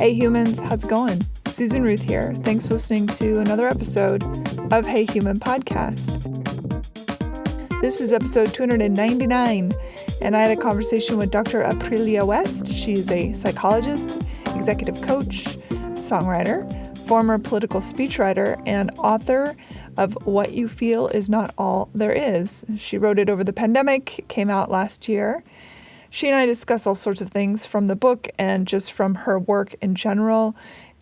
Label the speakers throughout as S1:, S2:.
S1: Hey humans, how's it going? Susan Ruth here. Thanks for listening to another episode of Hey Human Podcast. This is episode 299, and I had a conversation with Dr. Aprilia West. She's a psychologist, executive coach, songwriter, former political speechwriter, and author of What You Feel Is Not All There Is. She wrote it over the pandemic, came out last year. She and I discuss all sorts of things from the book and just from her work in general.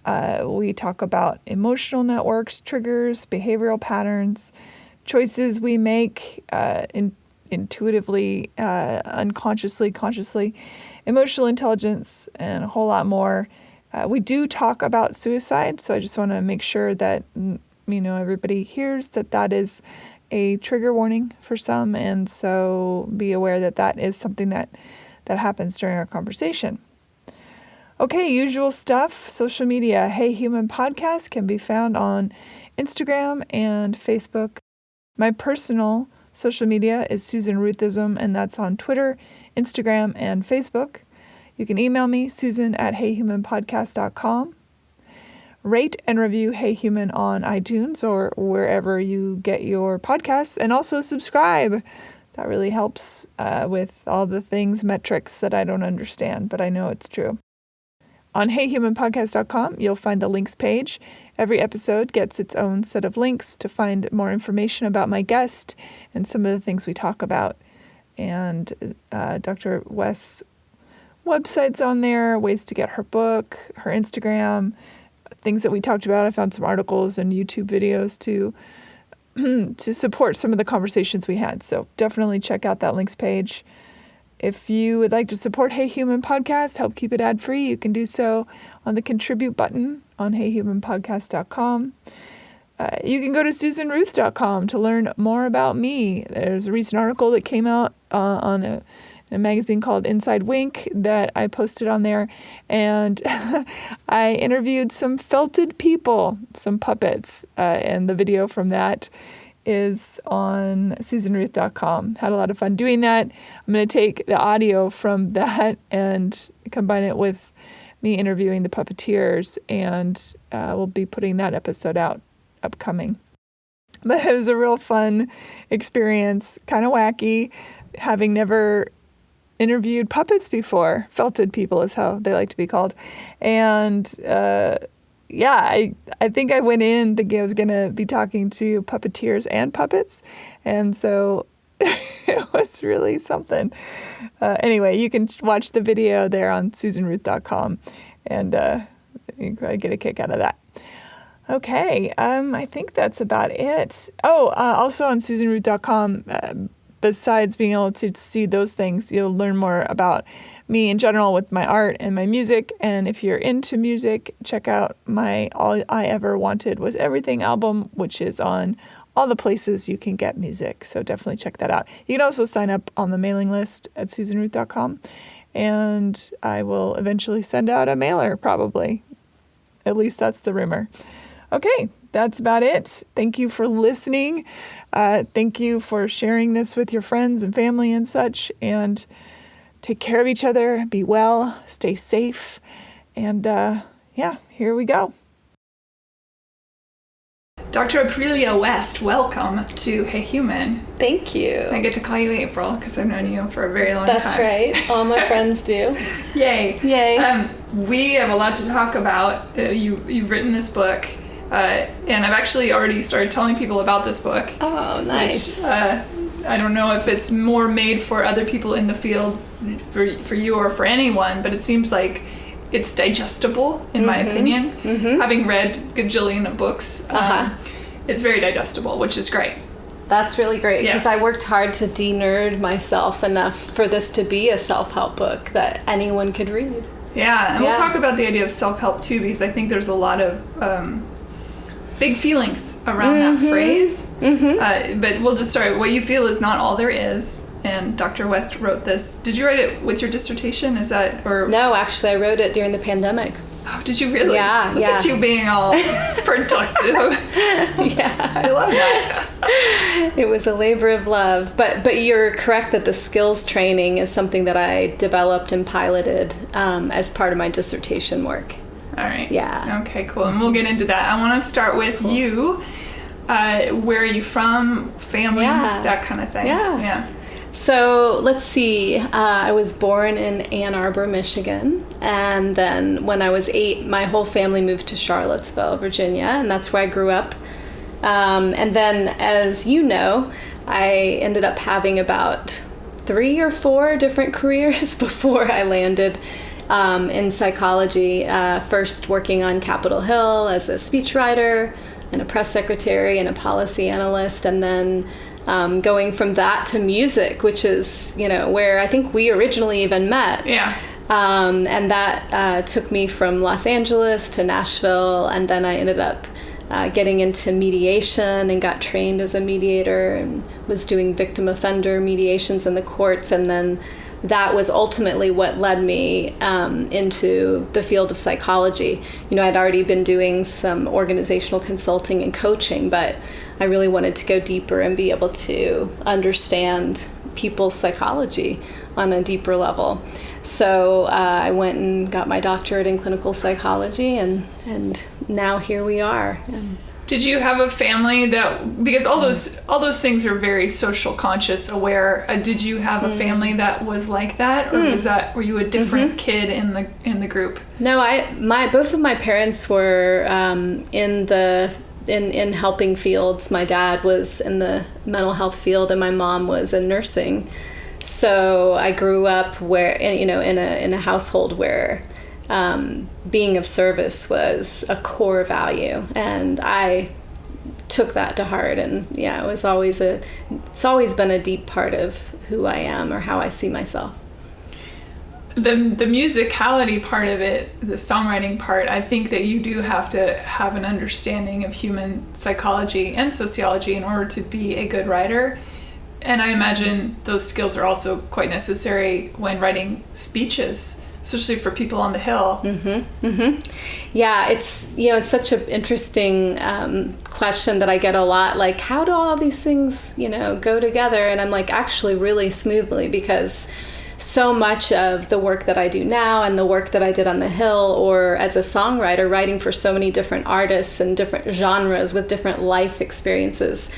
S1: We talk about emotional networks, triggers, behavioral patterns, choices we make intuitively, unconsciously, consciously, emotional intelligence, and a whole lot more. We do talk about suicide, so I just want to make sure that everybody hears that is a trigger warning for some, and so be aware that is something that happens during our conversation. Okay, usual stuff. Social media. Hey Human Podcast can be found on Instagram and Facebook. My personal social media is Susan Ruthism, and that's on Twitter, Instagram, and Facebook. You can email me, susan@heyhumanpodcast.com. Rate and review Hey Human on iTunes or wherever you get your podcasts, and also subscribe. That really helps with all the metrics that I don't understand, but I know it's true. On heyhumanpodcast.com, you'll find the links page. Every episode gets its own set of links to find more information about my guest and some of the things we talk about. And Dr. West's website's on there, ways to get her book, her Instagram, things that we talked about. I found some articles and YouTube videos to support some of the conversations we had. So definitely check out that links page. If you would like to support Hey Human Podcast, help keep it ad-free, you can do so on the contribute button on heyhumanpodcast.com. You can go to susanruth.com to learn more about me. There's a recent article that came out on a magazine called Inside Wink that I posted on there, and I interviewed some felted people, some puppets, and the video from that is on susanruth.com. Had a lot of fun doing that. I'm going to take the audio from that and combine it with me interviewing the puppeteers, and we'll be putting that episode out upcoming. But it was a real fun experience, kind of wacky, having never interviewed puppets before. Felted people is how they like to be called. And I think I went in thinking I was going to be talking to puppeteers and puppets. And so it was really something. Anyway, you can watch the video there on susanruth.com, and you can probably get a kick out of that. Okay, I think that's about it. Also on susanruth.com, besides being able to see those things, you'll learn more about me in general with my art and my music. And if you're into music, check out my All I Ever Wanted Was Everything album, which is on all the places you can get music. So definitely check that out. You can also sign up on the mailing list at susanruth.com, and I will eventually send out a mailer, probably. At least that's the rumor. Okay, that's about it. Thank you for listening. Thank you for sharing this with your friends and family and such. And take care of each other. Be well. Stay safe. And here we go. Dr. Aprilia West, welcome to Hey Human.
S2: Thank you.
S1: I get to call you April because I've known you for a very long
S2: That's
S1: time.
S2: That's right. All my friends do.
S1: Yay.
S2: Yay.
S1: We have a lot to talk about. You've written this book. And I've actually already started telling people about this book.
S2: Oh, nice.
S1: Which, I don't know if it's more made for other people in the field, for you or for anyone, but it seems like it's digestible, in my opinion. Mm-hmm. Having read gajillion of books, it's very digestible, which is great.
S2: That's really great, because I worked hard to de-nerd myself enough for this to be a self-help book that anyone could read.
S1: Yeah, and we'll talk about the idea of self-help too, because I think there's a lot of big feelings around that phrase. Mm-hmm. But we'll just start. What you feel is not all there is. And Dr. West wrote this. Did you write it with your dissertation? Is that, or?
S2: No, actually, I wrote it during the pandemic.
S1: Oh, did you really?
S2: Yeah,
S1: Look at you being all productive.
S2: Yeah.
S1: I love that.
S2: It was a labor of love. But you're correct that the skills training is something that I developed and piloted as part of my dissertation work.
S1: All right.
S2: Yeah.
S1: Okay, cool. And we'll get into that. I want to start with you. Where are you from? Family? That kind of thing. Yeah.
S2: So let's see. I was born in Ann Arbor, Michigan. And then when I was 8, my whole family moved to Charlottesville, Virginia. And that's where I grew up. And then, as you know, I ended up having about 3 or 4 different careers before I landed in psychology. First working on Capitol Hill as a speechwriter and a press secretary and a policy analyst, and then going from that to music, which is, where I think we originally even met.
S1: Yeah.
S2: And that took me from Los Angeles to Nashville, and then I ended up getting into mediation and got trained as a mediator and was doing victim offender mediations in the courts. And then that was ultimately what led me into the field of psychology. I'd already been doing some organizational consulting and coaching, but I really wanted to go deeper and be able to understand people's psychology on a deeper level. So I went and got my doctorate in clinical psychology, and now here we are.
S1: Did you have a family that, because all those things are very social conscious, aware, did you have a family that was like that, or were you a different kid in the group?
S2: No, both of my parents were in helping fields. My dad was in the mental health field, and my mom was in nursing. So I grew up in a household where being of service was a core value, and I took that to heart. And it's always been a deep part of who I am or how I see myself.
S1: The musicality part of it, the songwriting part, I think that you do have to have an understanding of human psychology and sociology in order to be a good writer. And I imagine those skills are also quite necessary when writing speeches, especially for people on the Hill.
S2: Yeah, it's such an interesting question that I get a lot. Like, how do all these things, go together? And I'm like, actually really smoothly, because so much of the work that I do now and the work that I did on the Hill, or as a songwriter, writing for so many different artists and different genres with different life experiences,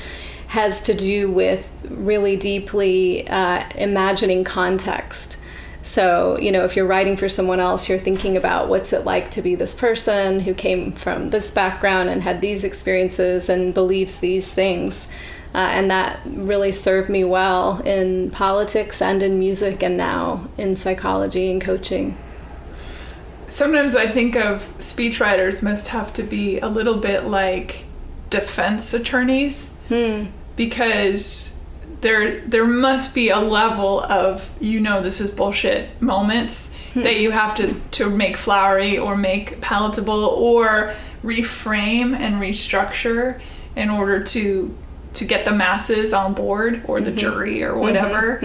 S2: has to do with really deeply imagining context. So, if you're writing for someone else, you're thinking about what's it like to be this person who came from this background and had these experiences and believes these things. And that really served me well in politics and in music, and now in psychology and coaching.
S1: Sometimes I think of speechwriters must have to be a little bit like defense attorneys, because there must be a level of, this is bullshit moments that you have to make flowery or make palatable or reframe and restructure in order to get the masses on board, or the jury or whatever.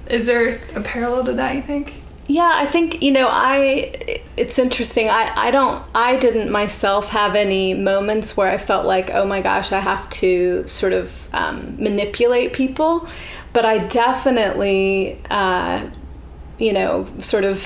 S1: Is there a parallel to that, you think?
S2: Yeah, I think, it's interesting. I didn't myself have any moments where I felt like, oh my gosh, I have to sort of manipulate people. But I definitely, sort of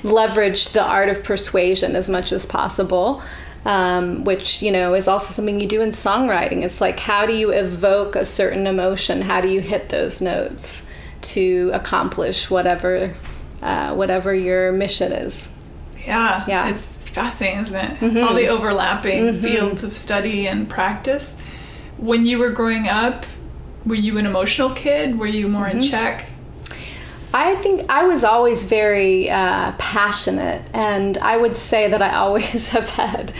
S2: leveraged the art of persuasion as much as possible. Which, is also something you do in songwriting. It's like, how do you evoke a certain emotion? How do you hit those notes to accomplish whatever your mission is?
S1: Yeah. It's fascinating, isn't it? All the overlapping fields of study and practice. When you were growing up, were you an emotional kid? Were you more in check?
S2: I think I was always very passionate, and I would say that I always have had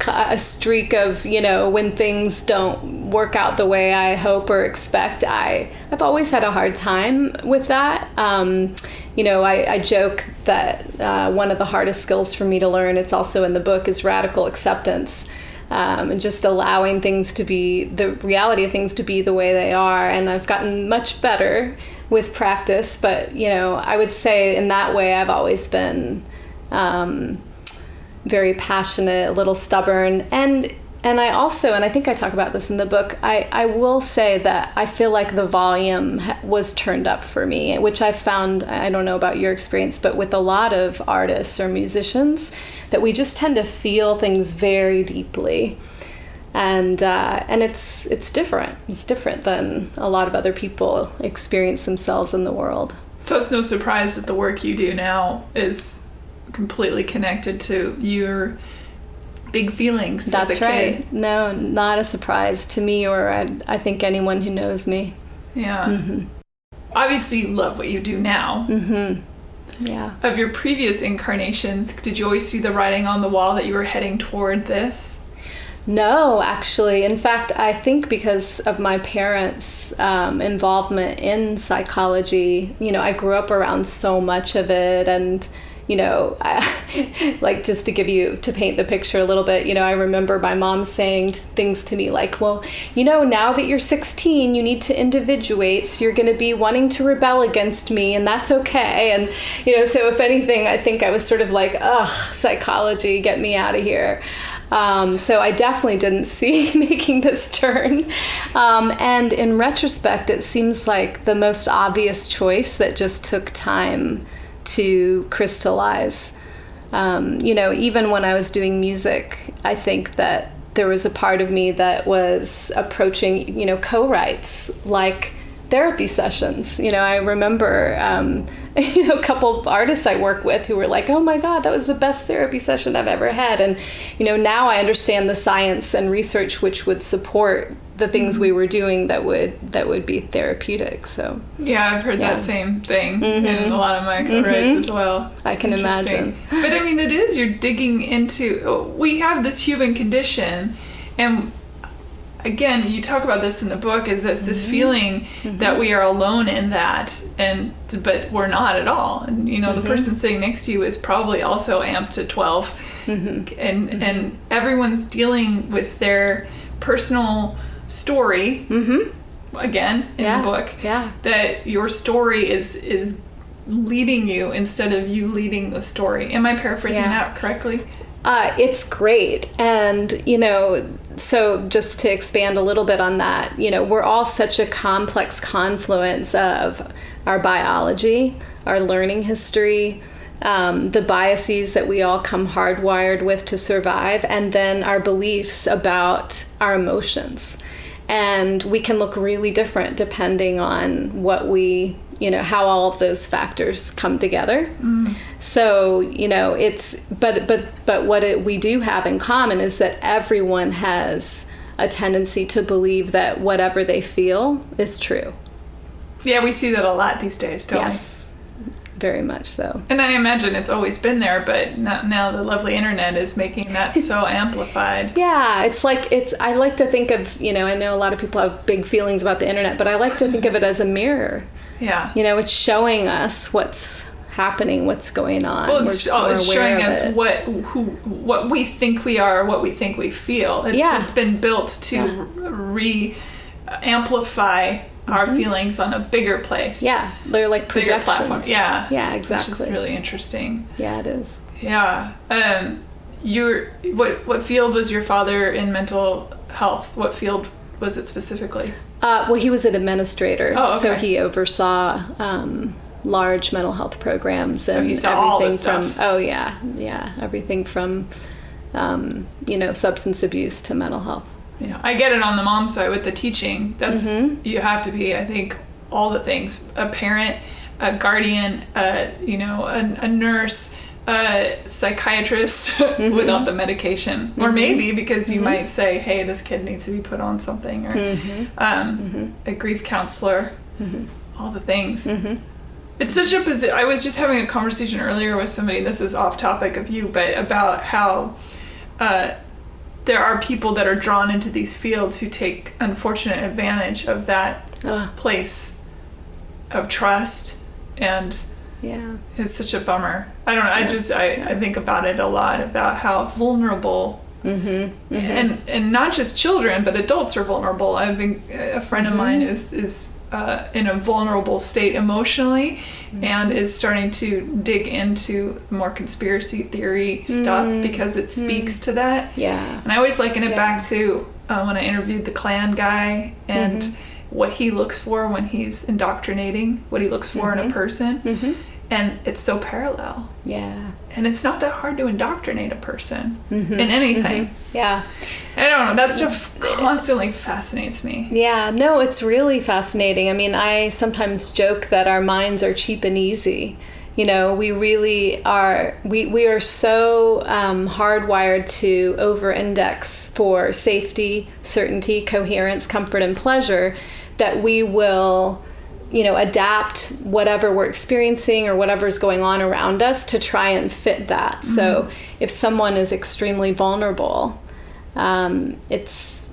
S2: a streak of, when things don't work out the way I hope or expect, I've always had a hard time with that. I joke that one of the hardest skills for me to learn, it's also in the book, is radical acceptance. And just allowing things to be, the reality of things to be the way they are. And I've gotten much better with practice, but, I would say in that way I've always been very passionate, a little stubborn. And, And I also, and I think I talk about this in the book, I will say that I feel like the volume was turned up for me, which I found, I don't know about your experience, but with a lot of artists or musicians, that we just tend to feel things very deeply. And it's different. It's different than a lot of other people experience themselves in the world.
S1: So it's no surprise that the work you do now is completely connected to your big feelings.
S2: That's
S1: as a
S2: right.
S1: kid.
S2: No, not a surprise to me, or I think anyone who knows me.
S1: Yeah.
S2: Mm-hmm.
S1: Obviously, you love what you do now.
S2: Mm-hmm. Yeah.
S1: Of your previous incarnations, did you always see the writing on the wall that you were heading toward this?
S2: No, actually. In fact, I think because of my parents' involvement in psychology, I grew up around so much of it. And, like, just to paint the picture a little bit, I remember my mom saying things to me like, well, now that you're 16, you need to individuate. So you're going to be wanting to rebel against me, and that's okay. And, so if anything, I think I was sort of like, ugh, psychology, get me out of here. So I definitely didn't see making this turn. And in retrospect, it seems like the most obvious choice that just took time to crystallize. Even when I was doing music, I think that there was a part of me that was approaching, co-writes like therapy sessions. I remember, a couple of artists I work with who were like, oh my God, that was the best therapy session I've ever had. And, now I understand the science and research which would support the things we were doing that would be therapeutic. So yeah,
S1: I've heard that same thing in a lot of my co-writes as well.
S2: I can imagine.
S1: But I mean, you're digging into, we have this human condition, and again, you talk about this in the book, is that this feeling that we are alone in that, but we're not at all. And the person sitting next to you is probably also amped to 12, and everyone's dealing with their personal story. Again, in the book, that your story is leading you instead of you leading the story. Am I paraphrasing that correctly?
S2: It's great. And, so just to expand a little bit on that, we're all such a complex confluence of our biology, our learning history, the biases that we all come hardwired with to survive, and then our beliefs about our emotions. And we can look really different depending on what how all of those factors come together. So, but what we do have in common is that everyone has a tendency to believe that whatever they feel is true.
S1: Yeah, we see that a lot these days, don't we?
S2: Yes, very much so.
S1: And I imagine it's always been there, but now the lovely internet is making that so amplified.
S2: Yeah, I like to think of, I know a lot of people have big feelings about the internet, but I like to think of it as a mirror.
S1: Yeah.
S2: It's showing us what's happening, what's going on.
S1: Well, it's showing us what we think we are, what we think we feel. It's been built to amplify our feelings on a bigger place.
S2: Yeah, they're like projections.
S1: Bigger platform. Yeah.
S2: Yeah, exactly.
S1: Which is really interesting.
S2: Yeah, it is.
S1: Yeah. What field was your father in mental health? What field was it specifically?
S2: Well, he was an administrator,
S1: so
S2: he oversaw large mental health programs, and
S1: so he saw all this stuff.
S2: Everything from substance abuse to mental health.
S1: Yeah, I get it on the mom side with the teaching. That's you have to be, I think, all the things: a parent, a guardian, a nurse, a psychiatrist without the medication, or maybe because you might say, hey, this kid needs to be put on something, or a grief counselor, all the things. It's such a position. I was just having a conversation earlier with somebody, this is off topic of you, but about how there are people that are drawn into these fields who take unfortunate advantage of that place of trust, and it's such a bummer. I don't know. I think about it a lot, about how vulnerable and not just children but adults are vulnerable. A friend of mine is in a vulnerable state emotionally, and is starting to dig into more conspiracy theory stuff because it speaks to that.
S2: Yeah.
S1: And I always liken it back to when I interviewed the Klan guy and what he looks for when he's indoctrinating, what he looks for in a person. And it's so parallel.
S2: Yeah.
S1: And it's not that hard to indoctrinate a person in anything.
S2: Yeah.
S1: I don't know. That stuff constantly fascinates me.
S2: Yeah. No, it's really fascinating. I mean, I sometimes joke that our minds are cheap and easy. You know, we really are, we are so hardwired to over-index for safety, certainty, coherence, comfort, and pleasure that we will, you know, adapt whatever we're experiencing or whatever's going on around us to try and fit that. So if someone is extremely vulnerable, it's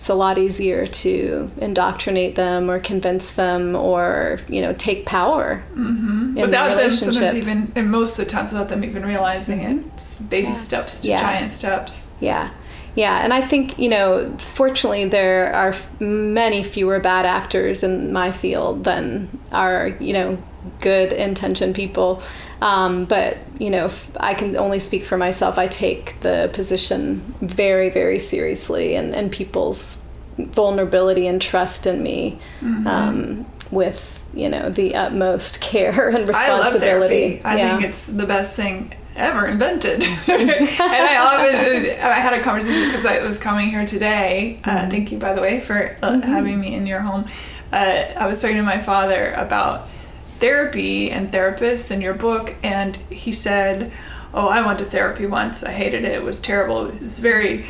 S2: a lot easier to indoctrinate them or convince them or, you know, take power in
S1: without
S2: the
S1: them sometimes
S2: relationship.
S1: even, and most of the times without them even realizing it. It's baby steps to giant steps.
S2: Yeah. Yeah, and I think, you know, fortunately there are many fewer bad actors in my field than are, you know, good intentioned people. But, you know, I can only speak for myself. I take the position very, very seriously and people's vulnerability and trust in me with, you know, the utmost care and responsibility.
S1: I think it's the best thing ever invented. And I had a conversation because I was coming here today. Thank you, by the way, for having me in your home. I was talking to my father about therapy and therapists and your book, and he said, "Oh, I went to therapy once. I hated it. It was terrible. It was very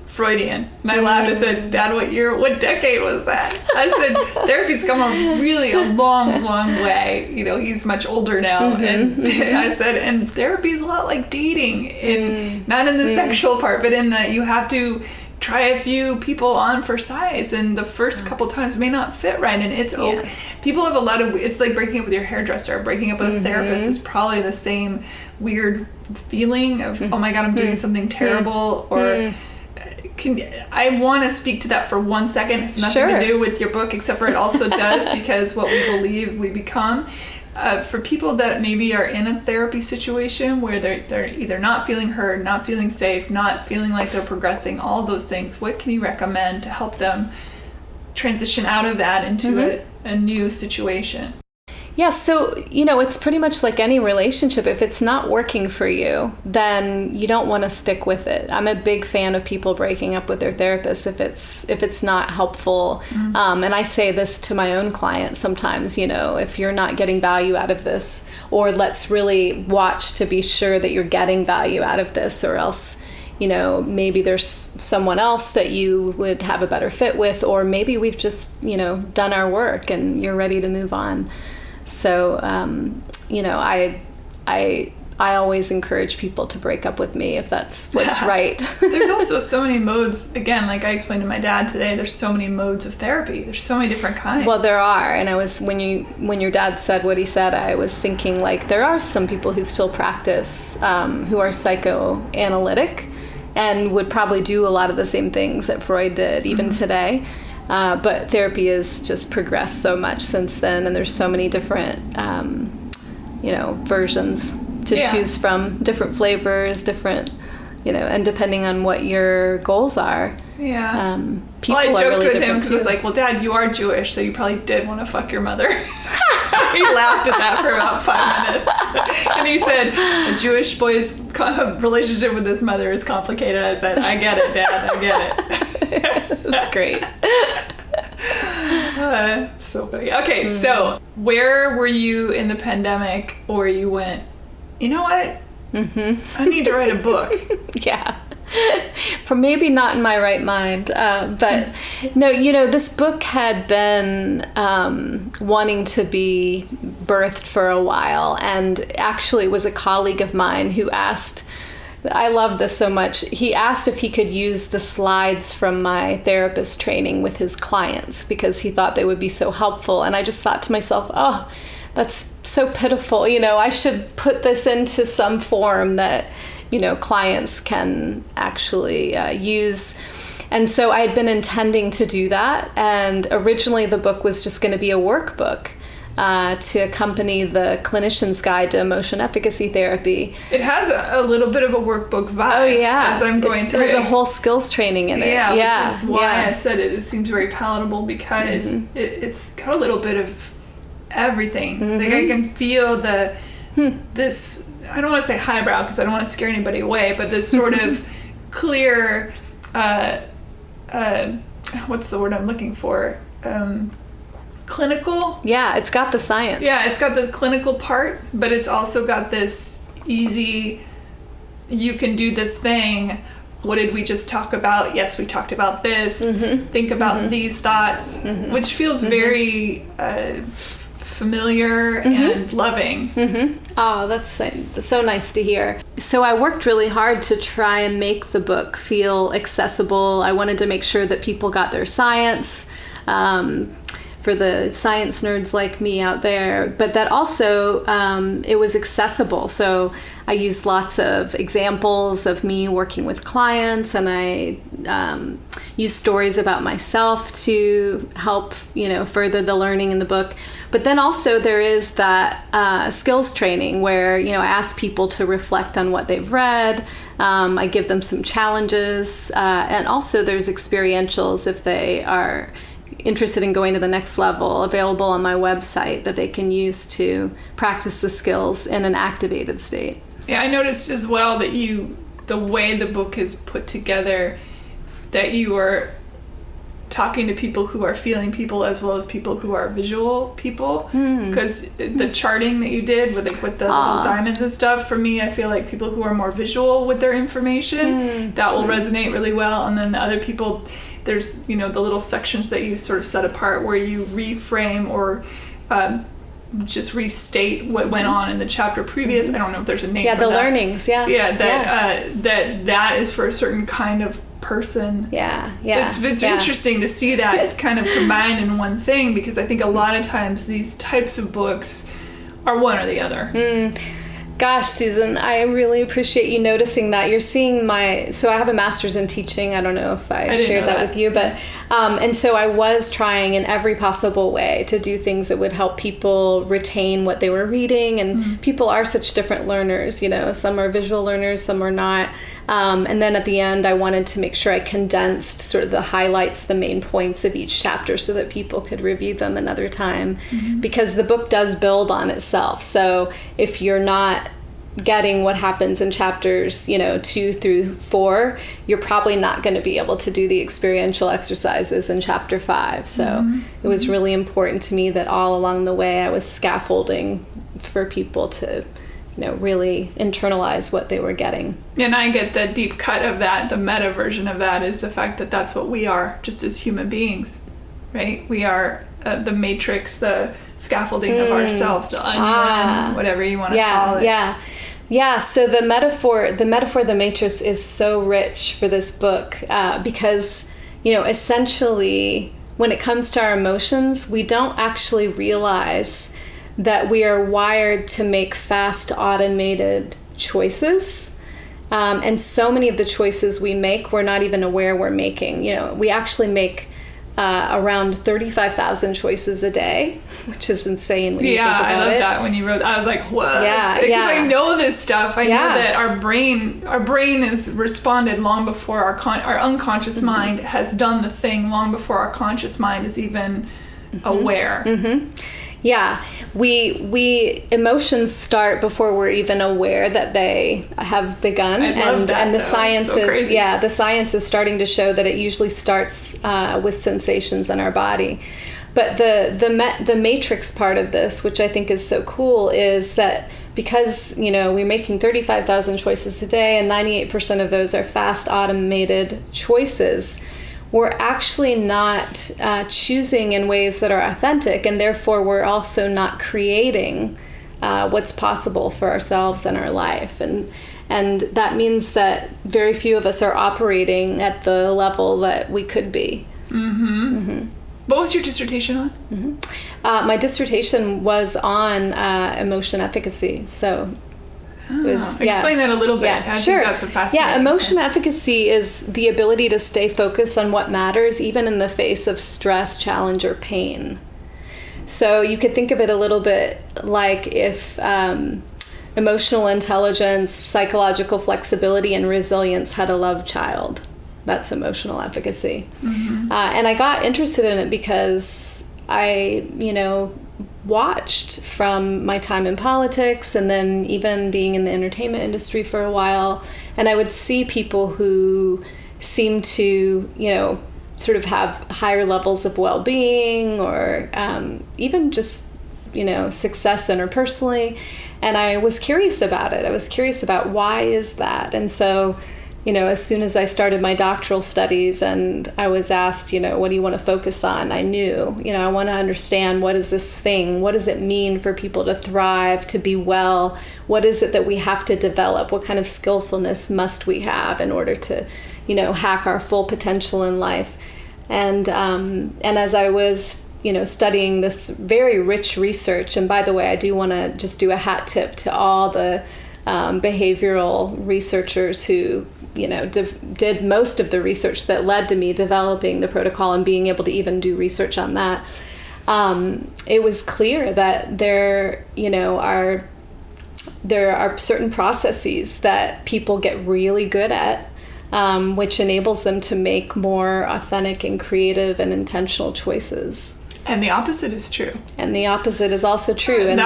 S1: Freudian." And I laughed. I said, "Dad, what decade was that?" I said, "Therapy's come a long, long way." You know, he's much older now. And I said, and therapy's a lot like dating, not in the sexual part, but in that you have to try a few people on for size, and the first couple times may not fit right, and it's okay. People have a lot of, it's like breaking up with your hairdresser. Breaking up with a therapist is probably the same weird feeling of, oh my God, I'm doing something terrible, or I want to speak to that for 1 second. It's nothing to do with your book, except for it also does, because what we believe we become. For people that maybe are in a therapy situation where they're either not feeling heard, not feeling safe, not feeling like they're progressing, all those things, what can you recommend to help them transition out of that into a new situation?
S2: Yeah, so, you know, it's pretty much like any relationship. If it's not working for you, then you don't want to stick with it. I'm a big fan of people breaking up with their therapist if it's not helpful. And I say this to my own clients sometimes, you know, if you're not getting value out of this, or let's really watch to be sure that you're getting value out of this, or else, you know, maybe there's someone else that you would have a better fit with, or maybe we've just, you know, done our work and you're ready to move on. So, you know, I always encourage people to break up with me if that's what's right.
S1: There's also so many modes. Again, like I explained to my dad today, there's so many modes of therapy. There's so many different kinds.
S2: Well, there are. And I was, when your dad said what he said, I was thinking, like, there are some people who still practice, who are psychoanalytic and would probably do a lot of the same things that Freud did even today. But therapy has just progressed so much since then, and there's so many different, you know, versions to choose from, different flavors, different, you know, and depending on what your goals are. Yeah. People
S1: I joked
S2: are really
S1: with him because I was like, well, Dad, you are Jewish, so you probably did want to fuck your mother. He laughed at that for about 5 minutes. And he said, a Jewish boy's relationship with his mother is complicated. I said, I get it, Dad, I get it.
S2: That's great.
S1: So funny. Okay, so where were you in the pandemic, or you went, you know what? I need to write a book.
S2: Yeah. Maybe not in my right mind, but no, you know, this book had been wanting to be birthed for a while, and actually it was a colleague of mine who asked, I love this so much, he asked if he could use the slides from my therapist training with his clients because he thought they would be so helpful, and I just thought to myself, oh, that's so pitiful, you know, I should put this into some form that, you know, clients can actually use. And so I had been intending to do that. And originally the book was just going to be a workbook to accompany the clinician's guide to emotion efficacy therapy.
S1: It has a little bit of a workbook vibe.
S2: Oh, yeah.
S1: As I'm going through it.
S2: There's a whole skills training in it.
S1: Yeah, which is why I said it. It seems very palatable because it's got a little bit of everything. Like I can feel this, I don't want to say highbrow because I don't want to scare anybody away, but this sort of clear, what's the word I'm looking for? Clinical?
S2: Yeah, it's got the science.
S1: Yeah, it's got the clinical part, but it's also got this easy, you can do this thing. What did we just talk about? Yes, we talked about this. Think about these thoughts, which feels very familiar and loving.
S2: Oh, that's so nice to hear. So I worked really hard to try and make the book feel accessible. I wanted to make sure that people got their science, for the science nerds like me out there, but that also it was accessible. So I used lots of examples of me working with clients, and I used stories about myself to help, further the learning in the book. But then also there is that skills training where, I ask people to reflect on what they've read. I give them some challenges, and also there's experientials if they are interested in going to the next level, available on my website that they can use to practice the skills in an activated state.
S1: Yeah, I noticed as well that the way the book is put together, that you are talking to people who are feeling people as well as people who are visual people. Because the charting that you did with the little diamonds and stuff, for me, I feel like people who are more visual with their information, that will resonate really well. And then the other people, there's, the little sections that you sort of set apart where you reframe or just restate what went on in the chapter previous. I don't know if there's a name for that.
S2: Yeah, the learnings,
S1: that is for a certain kind of person. It's
S2: Yeah.
S1: interesting to see that kind of combined in one thing, because I think a lot of times these types of books are one or the other.
S2: Gosh, Susan, I really appreciate you noticing that. You're seeing so I have a master's in teaching. I don't know if I shared that with you, but, and so I was trying in every possible way to do things that would help people retain what they were reading. And people are such different learners, some are visual learners, some are not. And then at the end, I wanted to make sure I condensed sort of the highlights, the main points of each chapter so that people could review them another time, because the book does build on itself. So if you're not getting what happens in chapters 2 through 4, you're probably not going to be able to do the experiential exercises in chapter 5. So it was really important to me that all along the way I was scaffolding for people to really internalize what they were getting.
S1: And I get the deep cut of that. The meta version of that is the fact that that's what we are, just as human beings, right? We are the matrix, the scaffolding of ourselves, the onion, whatever you want to call it.
S2: Yeah. So the metaphor, the matrix, is so rich for this book because, essentially, when it comes to our emotions, we don't actually realize that we are wired to make fast, automated choices. And so many of the choices we make, we're not even aware we're making. We actually make around 35,000 choices a day, which is insane when you think about it.
S1: Yeah, I love that when you wrote that. I was like, what? Because I know this stuff. I know that our brain has responded long before our unconscious mind has done the thing, long before our conscious mind is even aware.
S2: Yeah, we emotions start before we're even aware that they have begun, and the science is the science is starting to show that it usually starts with sensations in our body. But the matrix part of this, which I think is so cool, is that because we're making 35,000 choices a day, and 98% of those are fast automated choices, we're actually not choosing in ways that are authentic, and therefore we're also not creating what's possible for ourselves and our life. And that means that very few of us are operating at the level that we could be.
S1: What was your dissertation on?
S2: My dissertation was on emotion efficacy. So
S1: Explain that a little bit.
S2: Yeah,
S1: I
S2: sure.
S1: think that's a fascinating
S2: Yeah, emotion
S1: sense.
S2: efficacy is the ability to stay focused on what matters, even in the face of stress, challenge, or pain. So you could think of it a little bit like if emotional intelligence, psychological flexibility, and resilience had a love child. That's emotional efficacy. Mm-hmm. And I got interested in it because I, watched from my time in politics and then even being in the entertainment industry for a while. And I would see people who seemed to, sort of have higher levels of well-being or even just, success interpersonally. And I was curious about it. I was curious about why is that? And so, as soon as I started my doctoral studies and I was asked, what do you want to focus on? I knew, I want to understand what is this thing? What does it mean for people to thrive, to be well? What is it that we have to develop? What kind of skillfulness must we have in order to, hack our full potential in life? And as I was, studying this very rich research, and by the way, I do want to just do a hat tip to all the behavioral researchers who, did most of the research that led to me developing the protocol and being able to even do research on that. It was clear that there are certain processes that people get really good at, which enables them to make more authentic and creative and intentional choices.
S1: And the opposite is true.
S2: And the opposite is also true. And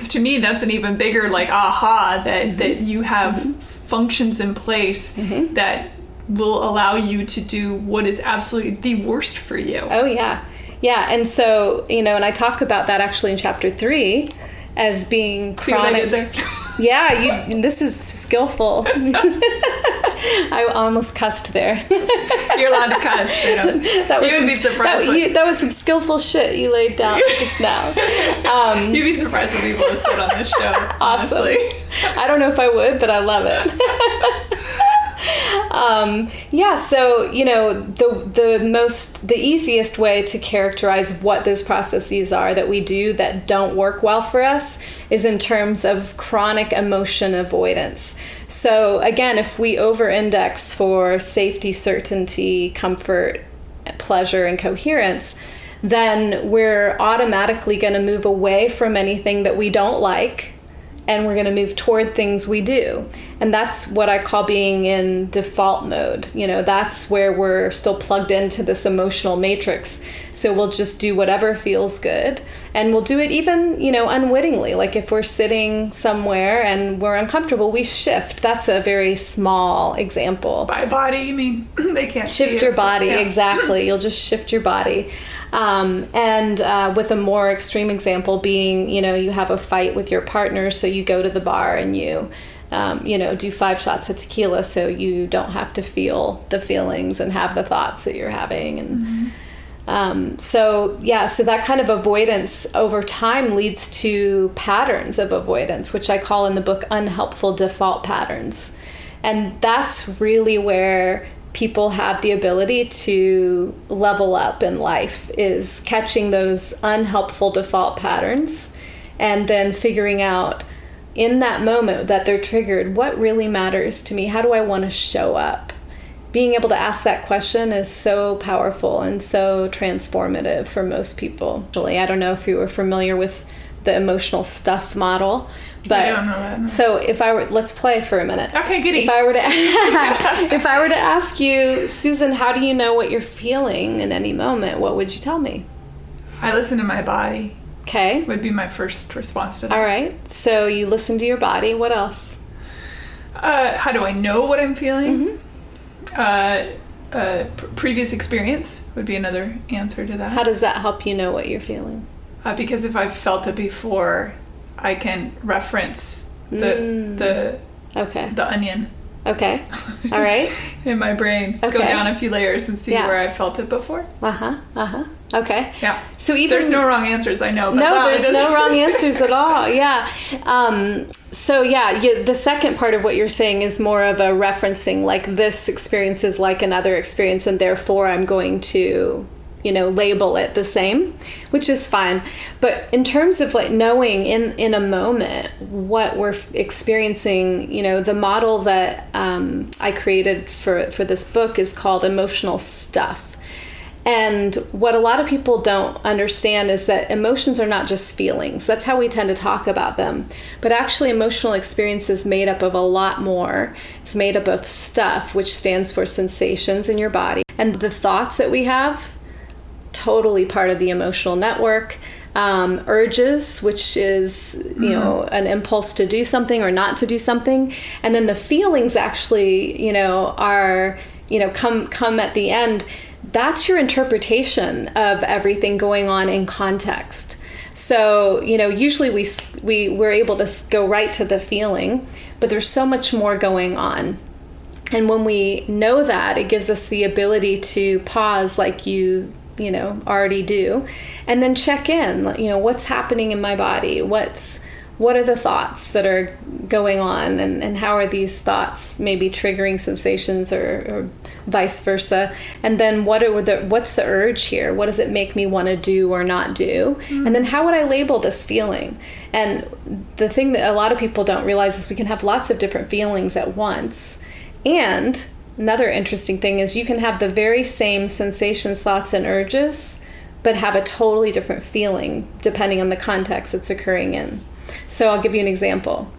S1: to me, that's an even bigger aha that you have functions in place that will allow you to do what is absolutely the worst for you.
S2: Oh, yeah. Yeah. And so, and I talk about that actually in chapter 3 as being chronic. Yeah, this is skillful. I almost cussed there.
S1: You're allowed to cuss. You would be surprised.
S2: That was some skillful shit you laid down just now.
S1: You'd be surprised when people have said on this show.
S2: Awesome.
S1: Honestly.
S2: I don't know if I would, but I love it. So the easiest way to characterize what those processes are that we do that don't work well for us is in terms of chronic emotion avoidance. So again, if we over-index for safety, certainty, comfort, pleasure, and coherence, then we're automatically going to move away from anything that we don't like, and we're going to move toward things we do. And that's what I call being in default mode. That's where we're still plugged into this emotional matrix. So we'll just do whatever feels good. And we'll do it even, unwittingly. Like if we're sitting somewhere and we're uncomfortable, we shift. That's a very small example.
S1: By body, you mean? They can't
S2: shift your body, yeah. Exactly. You'll just shift your body. And with a more extreme example being, you have a fight with your partner, so you go to the bar and you do 5 shots of tequila so you don't have to feel the feelings and have the thoughts that you're having. And so that kind of avoidance over time leads to patterns of avoidance, which I call in the book unhelpful default patterns. And that's really where people have the ability to level up in life, is catching those unhelpful default patterns and then figuring out in that moment that they're triggered, what really matters to me? How do I want to show up? Being able to ask that question is so powerful and so transformative for most people. I don't know if you were familiar with the emotional stuff model, but
S1: I don't know that. No.
S2: So let's play for a minute.
S1: Okay, giddy.
S2: If I were to ask you, Susan, how do you know what you're feeling in any moment? What would you tell me?
S1: I listen to my body.
S2: Okay.
S1: Would be my first response to that.
S2: All right. So you listen to your body. What else?
S1: How do I know what I'm feeling? Previous experience would be another answer to that.
S2: How does that help you know what you're feeling?
S1: Because if I've felt it before, I can reference the onion.
S2: Okay. All right.
S1: In my brain. Okay. Go down a few layers and see where I felt it before.
S2: Okay.
S1: Yeah.
S2: So even
S1: there's no wrong answers, I know. But
S2: there's no wrong answers at all. Yeah. The second part of what you're saying is more of a referencing, like this experience is like another experience, and therefore I'm going to label it the same, which is fine. But in terms of like knowing in a moment what we're experiencing, the model that I created for this book is called emotional stuff. And what a lot of people don't understand is that emotions are not just feelings. That's how we tend to talk about them. But actually, emotional experience is made up of a lot more. It's made up of stuff, which stands for sensations in your body. And the thoughts that we have, totally part of the emotional network. Urges, which is, an impulse to do something or not to do something. And then the feelings actually, are, come at the end. That's your interpretation of everything going on in context. So, usually we're able to go right to the feeling, but there's so much more going on. And when we know that, it gives us the ability to pause like you already do, and then check in, what's happening in my body? What are the thoughts that are going on, and how are these thoughts maybe triggering sensations or vice versa? And then what's the urge here? What does it make me want to do or not do? Mm-hmm. And then how would I label this feeling? And the thing that a lot of people don't realize is we can have lots of different feelings at once. And another interesting thing is you can have the very same sensations, thoughts, and urges, but have a totally different feeling depending on the context it's occurring in. So I'll give you an example.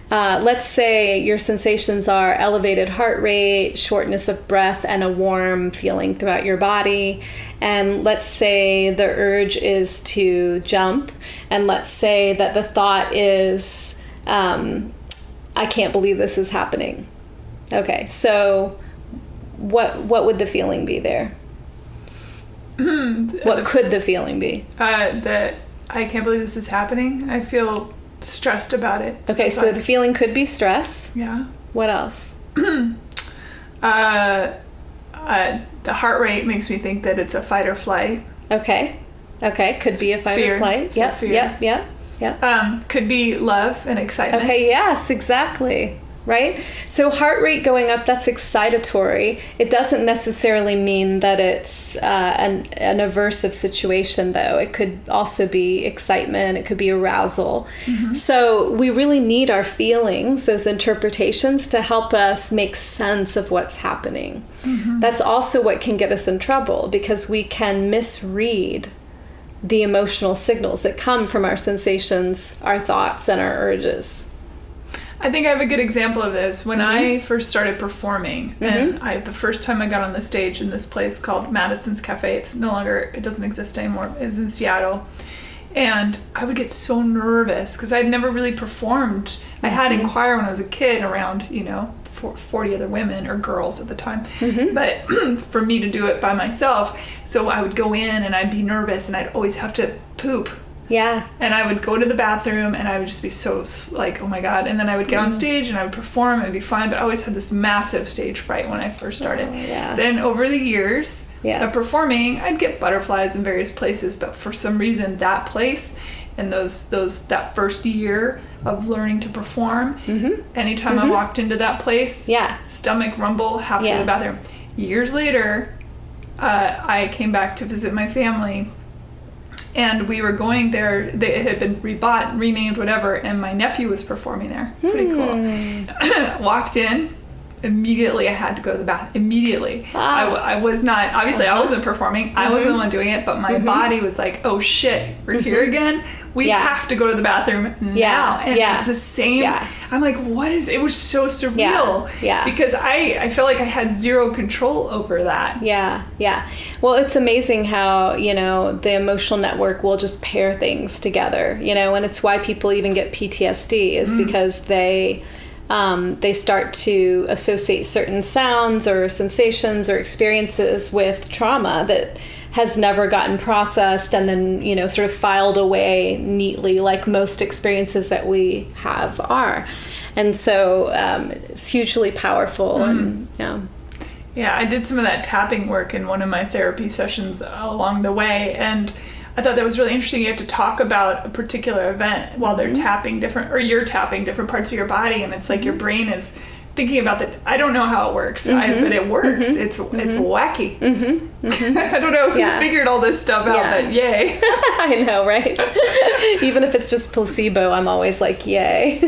S2: Let's say your sensations are elevated heart rate, shortness of breath, and a warm feeling throughout your body. And let's say the urge is to jump. And let's say that the thought is, I can't believe this is happening. Okay, so what would the feeling be there? What could the feeling be?
S1: That I can't believe this is happening. I feel stressed about it.
S2: Okay, so the feeling could be stress.
S1: Yeah.
S2: What else?
S1: The heart rate makes me think that it's a fight or flight.
S2: Okay, could be a fight
S1: fear.
S2: Or flight.
S1: So fear.
S2: Yep.
S1: Could be love and excitement.
S2: Okay, yes, exactly. Right? So heart rate going up, that's excitatory. It doesn't necessarily mean that it's an aversive situation, though. It could also be excitement. It could be arousal. Mm-hmm. So we really need our feelings, those interpretations, to help us make sense of what's happening. Mm-hmm. That's also what can get us in trouble, because we can misread the emotional signals that come from our sensations, our thoughts, and our urges.
S1: I think I have a good example of this. When I first started performing, and the first time I got on the stage in this place called Madison's Cafe, it doesn't exist anymore. It was in Seattle. And I would get so nervous because I'd never really performed. I had in choir when I was a kid around, 40 other women or girls at the time. Mm-hmm. But for me to do it by myself, so I would go in and I'd be nervous and I'd always have to poop.
S2: Yeah.
S1: And I would go to the bathroom and I would just be so like, oh my God. And then I would get on stage and I would perform. It would be fine. But I always had this massive stage fright when I first started. Oh, yeah. Then over the years of performing, I'd get butterflies in various places. But for some reason, that place and that first year of learning to perform, anytime I walked into that place, stomach rumble, have to go to the bathroom. Years later, I came back to visit my family. And we were going there, it had been rebought, renamed, whatever, and my nephew was performing there. Pretty cool. Walked in, immediately I had to go to the bathroom. Immediately. I was not, obviously I wasn't performing, I wasn't the one doing it, but my body was like, oh shit, we're here again? We have to go to the bathroom now. And it's the same, I'm like, it was so surreal. Because I felt like I had zero control over that.
S2: Yeah. Well, it's amazing how, the emotional network will just pair things together, and it's why people even get PTSD is because they start to associate certain sounds or sensations or experiences with trauma that has never gotten processed and then, sort of filed away neatly, like most experiences that we have are. And so it's hugely powerful. And
S1: Yeah, I did some of that tapping work in one of my therapy sessions along the way, and I thought that was really interesting. You have to talk about a particular event while they're tapping you're tapping different parts of your body, and it's like your brain is thinking about that. I don't know how it works, but it works. It's wacky. I don't know who figured all this stuff out, but yay.
S2: I know, right? Even if it's just placebo, I'm always like, yay.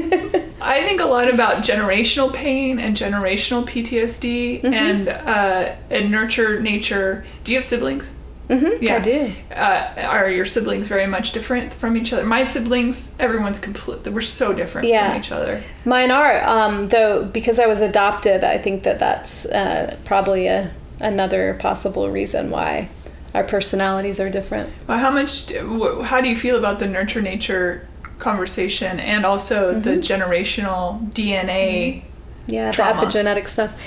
S1: I think a lot about generational pain and generational PTSD and nurture nature. Do you have siblings?
S2: Yeah. I do.
S1: Are your siblings very much different from each other? My siblings, everyone's we're so different from each other.
S2: Mine are, though, because I was adopted, I think that's probably another possible reason why our personalities are different.
S1: Well, how do you feel about the nurture nature conversation and also the generational DNA trauma?
S2: The epigenetic stuff?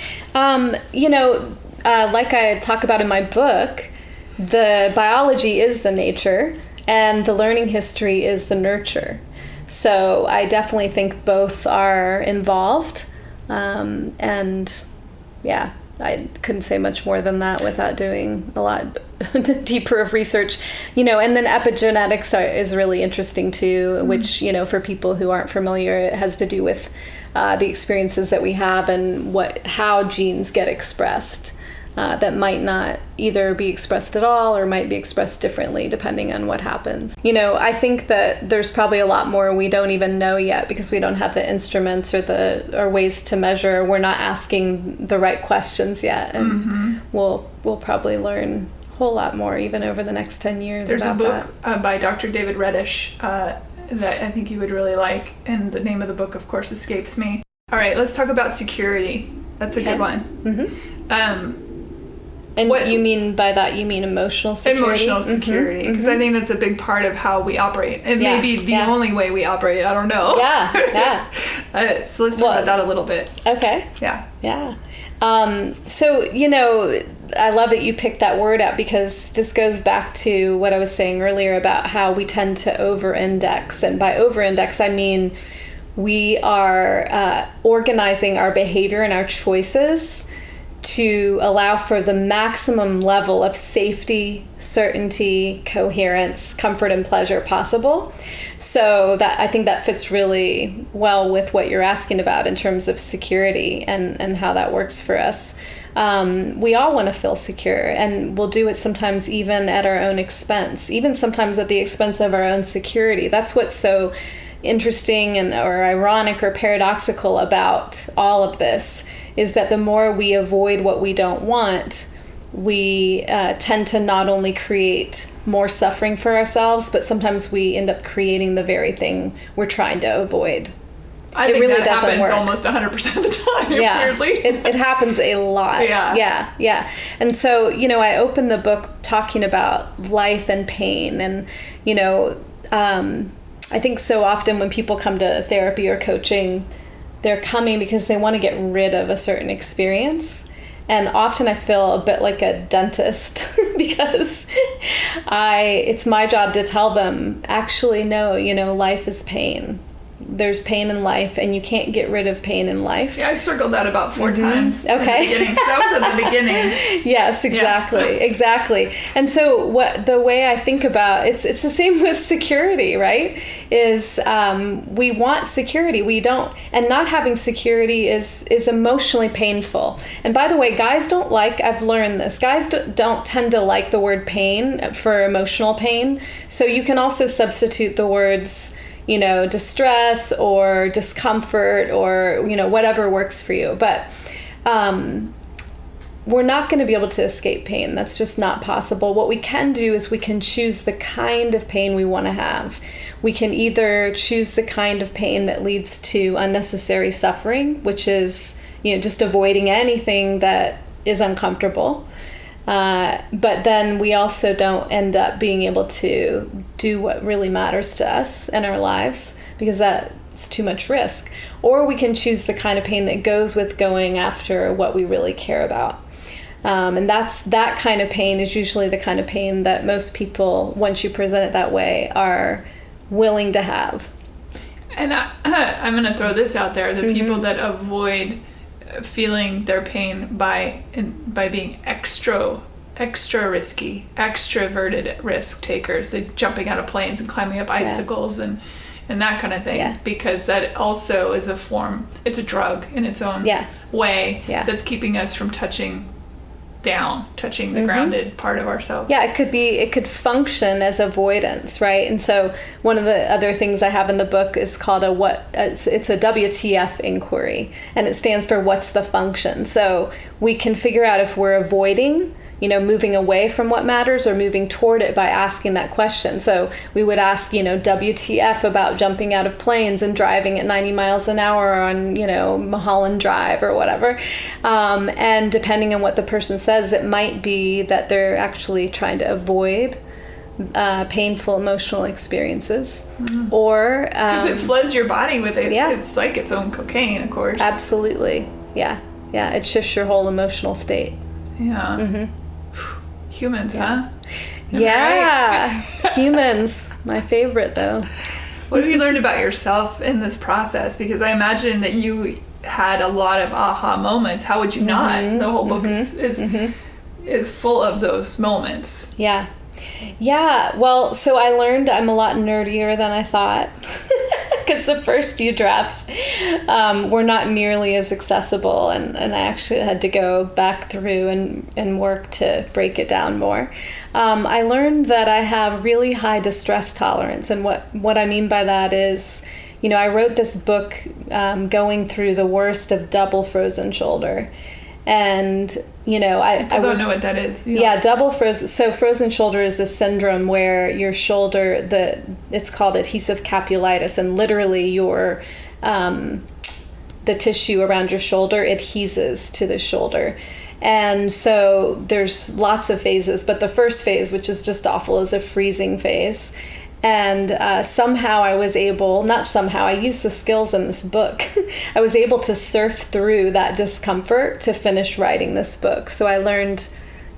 S2: Like I talk about in my book, the biology is the nature and the learning history is the nurture. So I definitely think both are involved. I couldn't say much more than that without doing a lot deeper of research, and then epigenetics is really interesting too, which, for people who aren't familiar, it has to do with the experiences that we have and how genes get expressed. That might not either be expressed at all or might be expressed differently depending on what happens. I think that there's probably a lot more we don't even know yet because we don't have the instruments or ways to measure. We're not asking the right questions yet, and we'll probably learn a whole lot more even over the next 10 years.
S1: There's
S2: about
S1: a book by Dr. David Reddish that I think you would really like, and the name of the book, of course, escapes me. All right, let's talk about security. That's a good one.
S2: And what you mean by that? You mean emotional security?
S1: Emotional security, because I think that's a big part of how we operate. It may be the only way we operate. I don't know.
S2: Yeah.
S1: So let's talk about that a little bit.
S2: Okay.
S1: Yeah.
S2: So, I love that you picked that word up because this goes back to what I was saying earlier about how we tend to over-index. And by over-index, I mean we are organizing our behavior and our choices to allow for the maximum level of safety, certainty, coherence, comfort, and pleasure possible. So that I think that fits really well with what you're asking about in terms of security and how that works for us. We all want to feel secure, and we'll do it sometimes even at our own expense, even sometimes at the expense of our own security. That's what's so interesting or ironic or paradoxical about all of this, is that the more we avoid what we don't want, we tend to not only create more suffering for ourselves, but sometimes we end up creating the very thing we're trying to avoid.
S1: I think really that happens almost 100% of the time, weirdly.
S2: It happens a lot. Yeah. And so, I open the book talking about life and pain. And, I think so often when people come to therapy or coaching, they're coming because they want to get rid of a certain experience. And often I feel a bit like a dentist because it's my job to tell them, actually, no, life is pain. There's pain in life, and you can't get rid of pain in life.
S1: Yeah, I circled that about 4 times.
S2: Okay.
S1: That was at the beginning.
S2: Yes, exactly. And so the way I think about it's the same with security, right? Is we want security. We don't, and not having security is emotionally painful. And by the way, guys don't like, I've learned this, guys don't tend to like the word pain for emotional pain. So you can also substitute the words distress or discomfort or, whatever works for you. But we're not going to be able to escape pain. That's just not possible. What we can do is we can choose the kind of pain we want to have. We can either choose the kind of pain that leads to unnecessary suffering, which is, just avoiding anything that is uncomfortable. But then we also don't end up being able to do what really matters to us in our lives because that's too much risk. Or we can choose the kind of pain that goes with going after what we really care about. And that kind of pain is usually the kind of pain that most people, once you present it that way, are willing to have.
S1: And I'm going to throw this out there. The people that avoid feeling their pain by being extra risky, extroverted risk takers. They're jumping out of planes and climbing up icicles and and that kind of thing, because that also is a form, it's a drug in its own way that's keeping us from touching the grounded part of ourselves.
S2: Yeah, it could function as avoidance, right? And so one of the other things I have in the book is called it's a WTF inquiry, and it stands for what's the function. So we can figure out if we're avoiding, moving away from what matters, or moving toward it by asking that question. So we would ask, WTF about jumping out of planes and driving at 90 miles an hour on, Mulholland Drive or whatever. And depending on what the person says, it might be that they're actually trying to avoid painful emotional experiences. Or
S1: because it floods your body with it. It's like its own cocaine, of course.
S2: Absolutely. Yeah. It shifts your whole emotional state.
S1: Humans, huh?
S2: Yeah. Humans. My favorite, though.
S1: What have you learned about yourself in this process? Because I imagine that you had a lot of aha moments. How would you not? The whole book is full of those moments.
S2: Yeah. Well, so I learned I'm a lot nerdier than I thought. Because the first few drafts were not nearly as accessible, and I actually had to go back through and work to break it down more. I learned that I have really high distress tolerance, and what I mean by that is, I wrote this book going through the worst of double frozen shoulder. And, I
S1: don't know what that is.
S2: Yeah, double frozen. So frozen shoulder is a syndrome where your shoulder, it's called adhesive capsulitis, and literally your, the tissue around your shoulder adheses to the shoulder. And so there's lots of phases, but the first phase, which is just awful, is a freezing phase. And somehow I was able, I used the skills in this book. I was able to surf through that discomfort to finish writing this book. So I learned,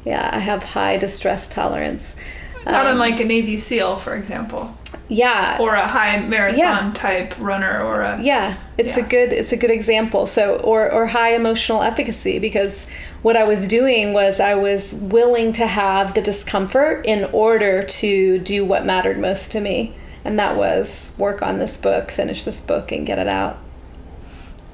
S2: I have high distress tolerance.
S1: Not unlike a Navy SEAL, for example.
S2: Yeah.
S1: Or a high marathon type runner, or a...
S2: Yeah, it's a good example. So, or high emotional efficacy, because what I was doing was I was willing to have the discomfort in order to do what mattered most to me. And that was work on this book, finish this book, and get it out.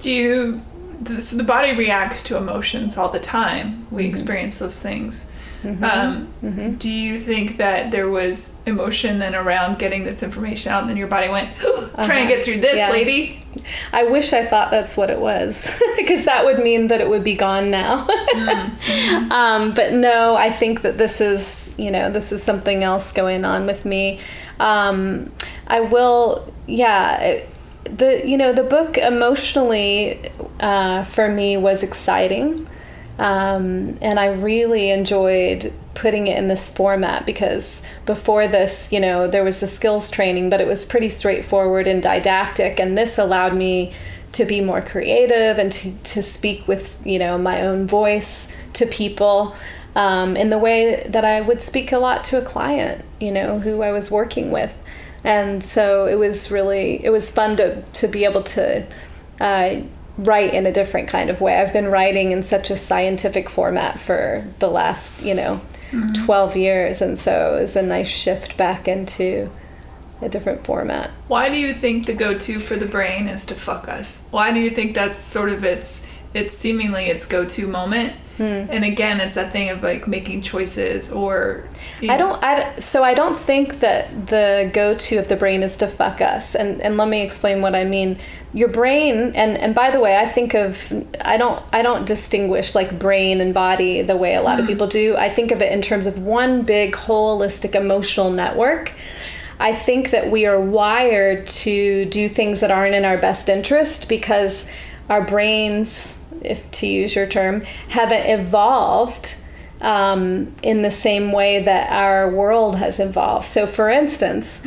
S1: So the body reacts to emotions all the time. We experience those things. Do you think that there was emotion then around getting this information out, and then your body went, try and get through this, lady?
S2: I wish I thought that's what it was, because that would mean that it would be gone now. But no, I think that this is something else going on with me. I will, the book emotionally for me was exciting. And I really enjoyed putting it in this format, because before this, there was the skills training, but it was pretty straightforward and didactic. And this allowed me to be more creative and to speak with, my own voice to people in the way that I would speak a lot to a client, who I was working with. And so it was fun to be able to write in a different kind of way. I've been writing in such a scientific format for the last, 12 years. And so it's a nice shift back into a different format.
S1: Why do you think the go-to for the brain is to fuck us? Why do you think that's sort of its seemingly its go-to moment? And again, it's that thing of like making choices, or
S2: I don't think that the go-to of the brain is to fuck us. And let me explain what I mean. Your brain, and by the way, I don't distinguish like brain and body the way a lot of people do. I think of it in terms of one big holistic emotional network. I think that we are wired to do things that aren't in our best interest, because our brains, if to use your term, haven't evolved in the same way that our world has evolved. So for instance,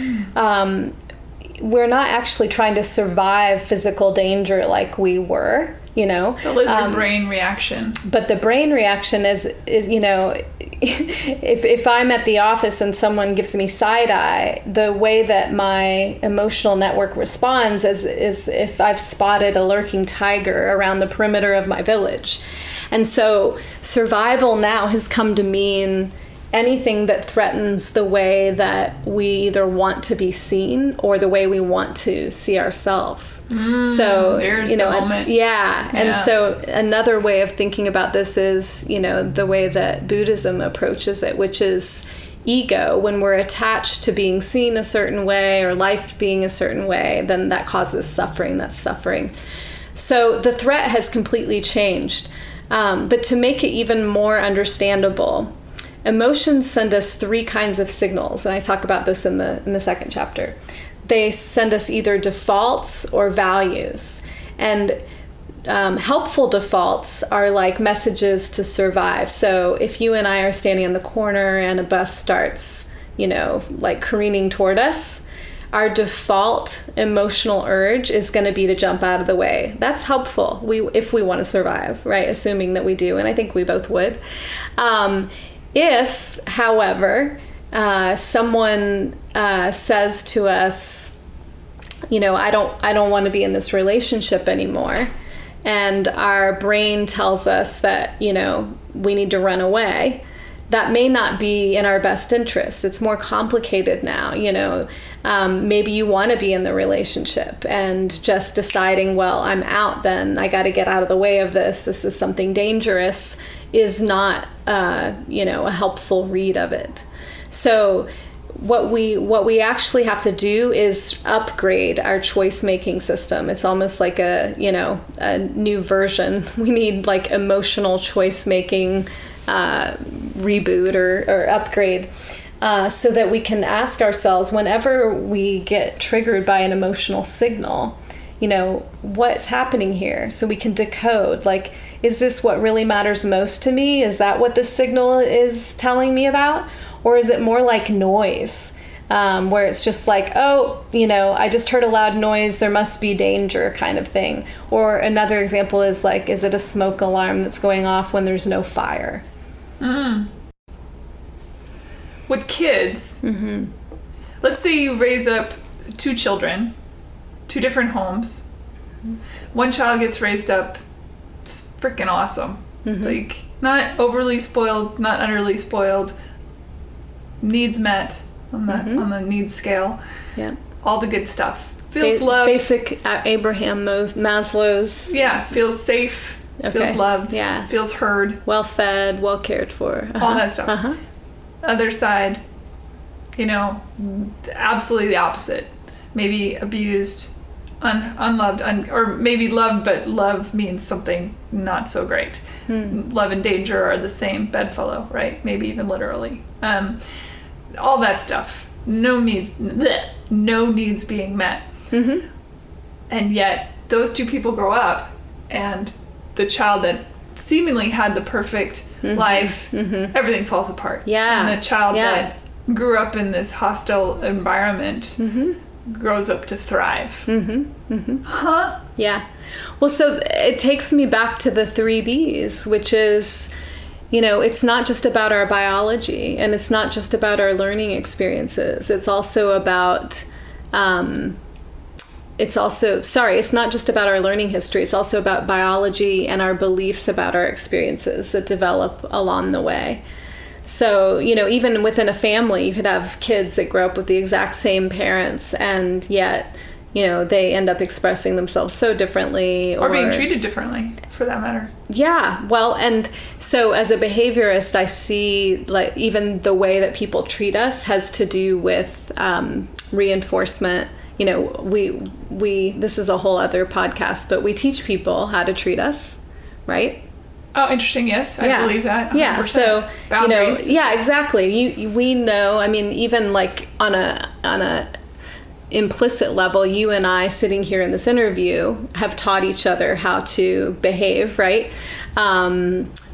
S2: we're not actually trying to survive physical danger like we were,
S1: The lizard brain reaction.
S2: But the brain reaction is if I'm at the office and someone gives me side eye, the way that my emotional network responds is if I've spotted a lurking tiger around the perimeter of my village. And so survival now has come to mean anything that threatens the way that we either want to be seen or the way we want to see ourselves. So,
S1: there's the moment.
S2: Yeah. And so another way of thinking about this is, the way that Buddhism approaches it, which is ego. When we're attached to being seen a certain way or life being a certain way, then that causes suffering. That's suffering. So the threat has completely changed. But to make it even more understandable, emotions send us 3 kinds of signals, and I talk about this in the second chapter. They send us either defaults or values, and helpful defaults are like messages to survive. So if you and I are standing in the corner and a bus starts, like careening toward us, our default emotional urge is going to be to jump out of the way. That's helpful if we want to survive, right? Assuming that we do, and I think we both would. If, however, someone says to us, I don't want to be in this relationship anymore, and our brain tells us that, we need to run away, that may not be in our best interest. It's more complicated now, maybe you want to be in the relationship, and just deciding, well, I'm out, then I got to get out of the way of this. This is something dangerous, is not, a helpful read of it. So what we actually have to do is upgrade our choice-making system. It's almost like a new version. We need like emotional choice-making reboot or upgrade, so that we can ask ourselves, whenever we get triggered by an emotional signal, what's happening here? So we can decode, like, is this what really matters most to me? Is that what this signal is telling me about? Or is it more like noise, where it's just like, oh, I just heard a loud noise, there must be danger kind of thing. Or another example is like, is it a smoke alarm that's going off when there's no fire?
S1: With kids, let's say you raise up 2 children, 2 different homes. One child gets raised up freaking awesome. Like, not overly spoiled, not underly spoiled, needs met on the needs scale. Yeah. All the good stuff. Feels loved.
S2: Basic Abraham Maslow's.
S1: Yeah, feels safe, feels loved, feels heard.
S2: Well fed, well cared for.
S1: All that stuff. Other side, absolutely the opposite. Maybe abused, unloved, or maybe loved, but love means something not so great. Love and danger are the same bedfellow, right? Maybe even literally. All that stuff. No needs being met. And yet those 2 people grow up, and the child that seemingly had the perfect life, everything falls apart. And the child that grew up in this hostile environment grows up to thrive.
S2: Yeah. Well, so it takes me back to the 3 Bs, which is, it's not just about our biology, and it's not just about our learning experiences. It's also about, it's not just about our learning history. It's also about biology and our beliefs about our experiences that develop along the way. So, even within a family, you could have kids that grow up with the exact same parents, and yet, they end up expressing themselves so differently.
S1: Or being treated differently, for that matter.
S2: Yeah, well, and so as a behaviorist, I see, like, even the way that people treat us has to do with reinforcement. We this is a whole other podcast, but we teach people how to treat us, right?
S1: Oh, interesting. Yes, I believe that. 100%.
S2: Yeah. So
S1: boundaries.
S2: Exactly. We know. I mean, even like on a implicit level, you and I sitting here in this interview have taught each other how to behave, right?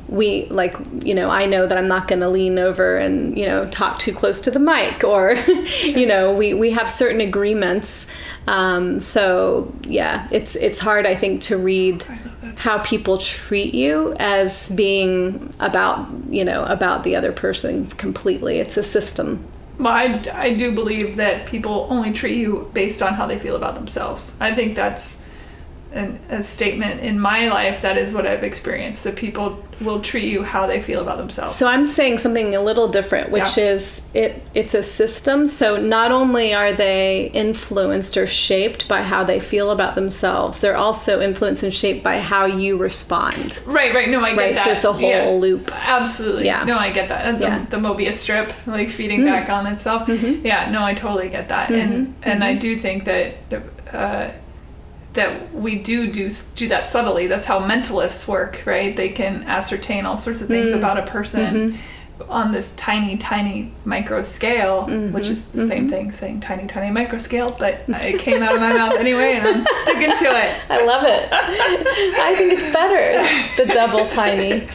S2: We I know that I'm not going to lean over and, talk too close to the mic, or, we have certain agreements. So yeah, it's hard, I think, to read how people treat you as being about the other person completely. It's a system.
S1: Well, I do believe that people only treat you based on how they feel about themselves. I think that's a statement in my life that is what I've experienced, that people will treat you how they feel about themselves.
S2: So I'm saying something a little different, which is it's a system. So not only are they influenced or shaped by how they feel about themselves, they're also influenced and shaped by how you respond.
S1: Right. No, I get that.
S2: So it's a whole loop.
S1: Absolutely.
S2: Yeah.
S1: No, I get that. And the Mobius strip, like feeding back on itself. Mm-hmm. Yeah, no, I totally get that. Mm-hmm. And I do think that that we do that subtly. That's how mentalists work, right? They can ascertain all sorts of things about a person on this tiny, tiny micro scale, which is the same thing, saying tiny, tiny micro scale, but it came out of my mouth anyway, and I'm sticking to it.
S2: I love it. I think it's better, the double tiny.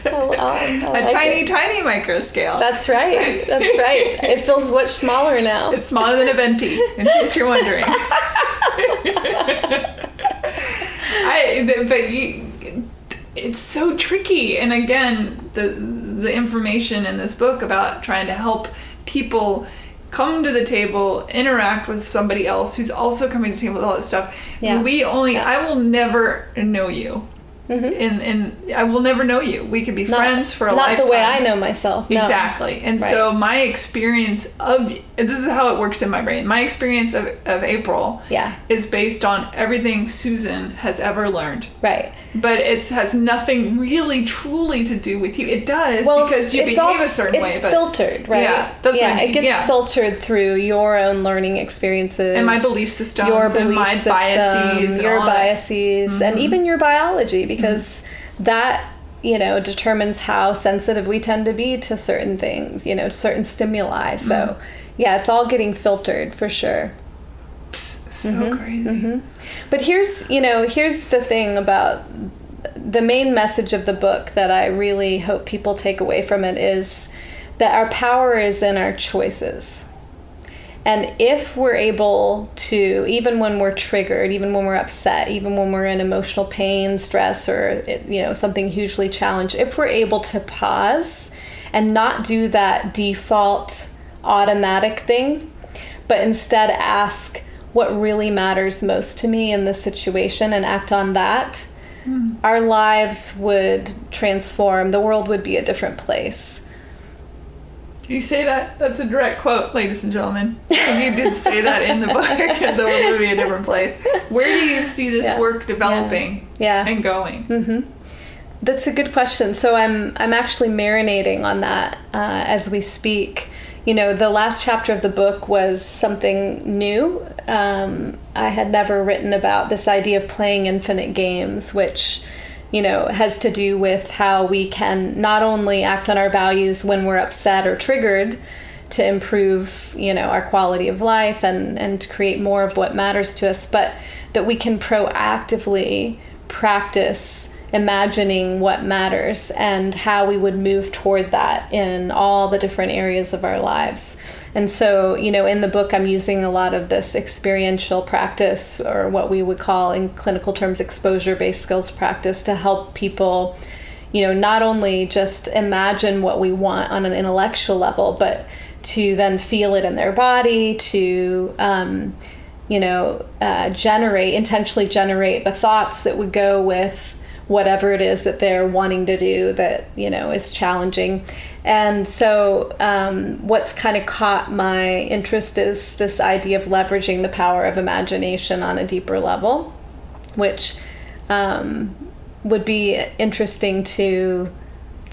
S1: Tiny micro scale.
S2: That's right. It feels much smaller now.
S1: It's smaller than a venti, in case you're wondering. It's so tricky, and again, the information in this book about trying to help people come to the table, interact with somebody else who's also coming to the table with all this stuff. Yeah. I will never know you. Mm-hmm. And I will never know you. We could be friends for a lifetime.
S2: Not the way I know myself. No.
S1: Exactly. And so my experience this is how it works in my brain. My experience of April is based on everything Susan has ever learned.
S2: Right.
S1: But it has nothing really truly to do with you. It does because you behave a certain way.
S2: It's filtered, right?
S1: Yeah. That's what I mean.
S2: It gets filtered through your own learning experiences.
S1: And my belief systems. And my biases.
S2: Your biases. And even your biology. Because that, determines how sensitive we tend to be to certain things, certain stimuli. So, it's all getting filtered for sure.
S1: So crazy.
S2: But here's the thing about the main message of the book that I really hope people take away from it is that our power is in our choices. And if we're able to, even when we're triggered, even when we're upset, even when we're in emotional pain, stress, or something hugely challenged, if we're able to pause and not do that default automatic thing, but instead ask what really matters most to me in this situation and act on that, our lives would transform. The world would be a different place.
S1: You say that? That's a direct quote, ladies and gentlemen. You did say that in the book. The world would be a different place. Where do you see this work developing and going? Mm-hmm.
S2: That's a good question. So I'm actually marinating on that as we speak. The last chapter of the book was something new. I had never written about this idea of playing infinite games, which has to do with how we can not only act on our values when we're upset or triggered to improve, our quality of life and create more of what matters to us, but that we can proactively practice imagining what matters and how we would move toward that in all the different areas of our lives. And so, in the book, I'm using a lot of this experiential practice, or what we would call in clinical terms exposure-based skills practice, to help people, not only just imagine what we want on an intellectual level, but to then feel it in their body, to, intentionally generate the thoughts that would go with whatever it is that they're wanting to do that, is challenging. And so what's kind of caught my interest is this idea of leveraging the power of imagination on a deeper level, which would be interesting to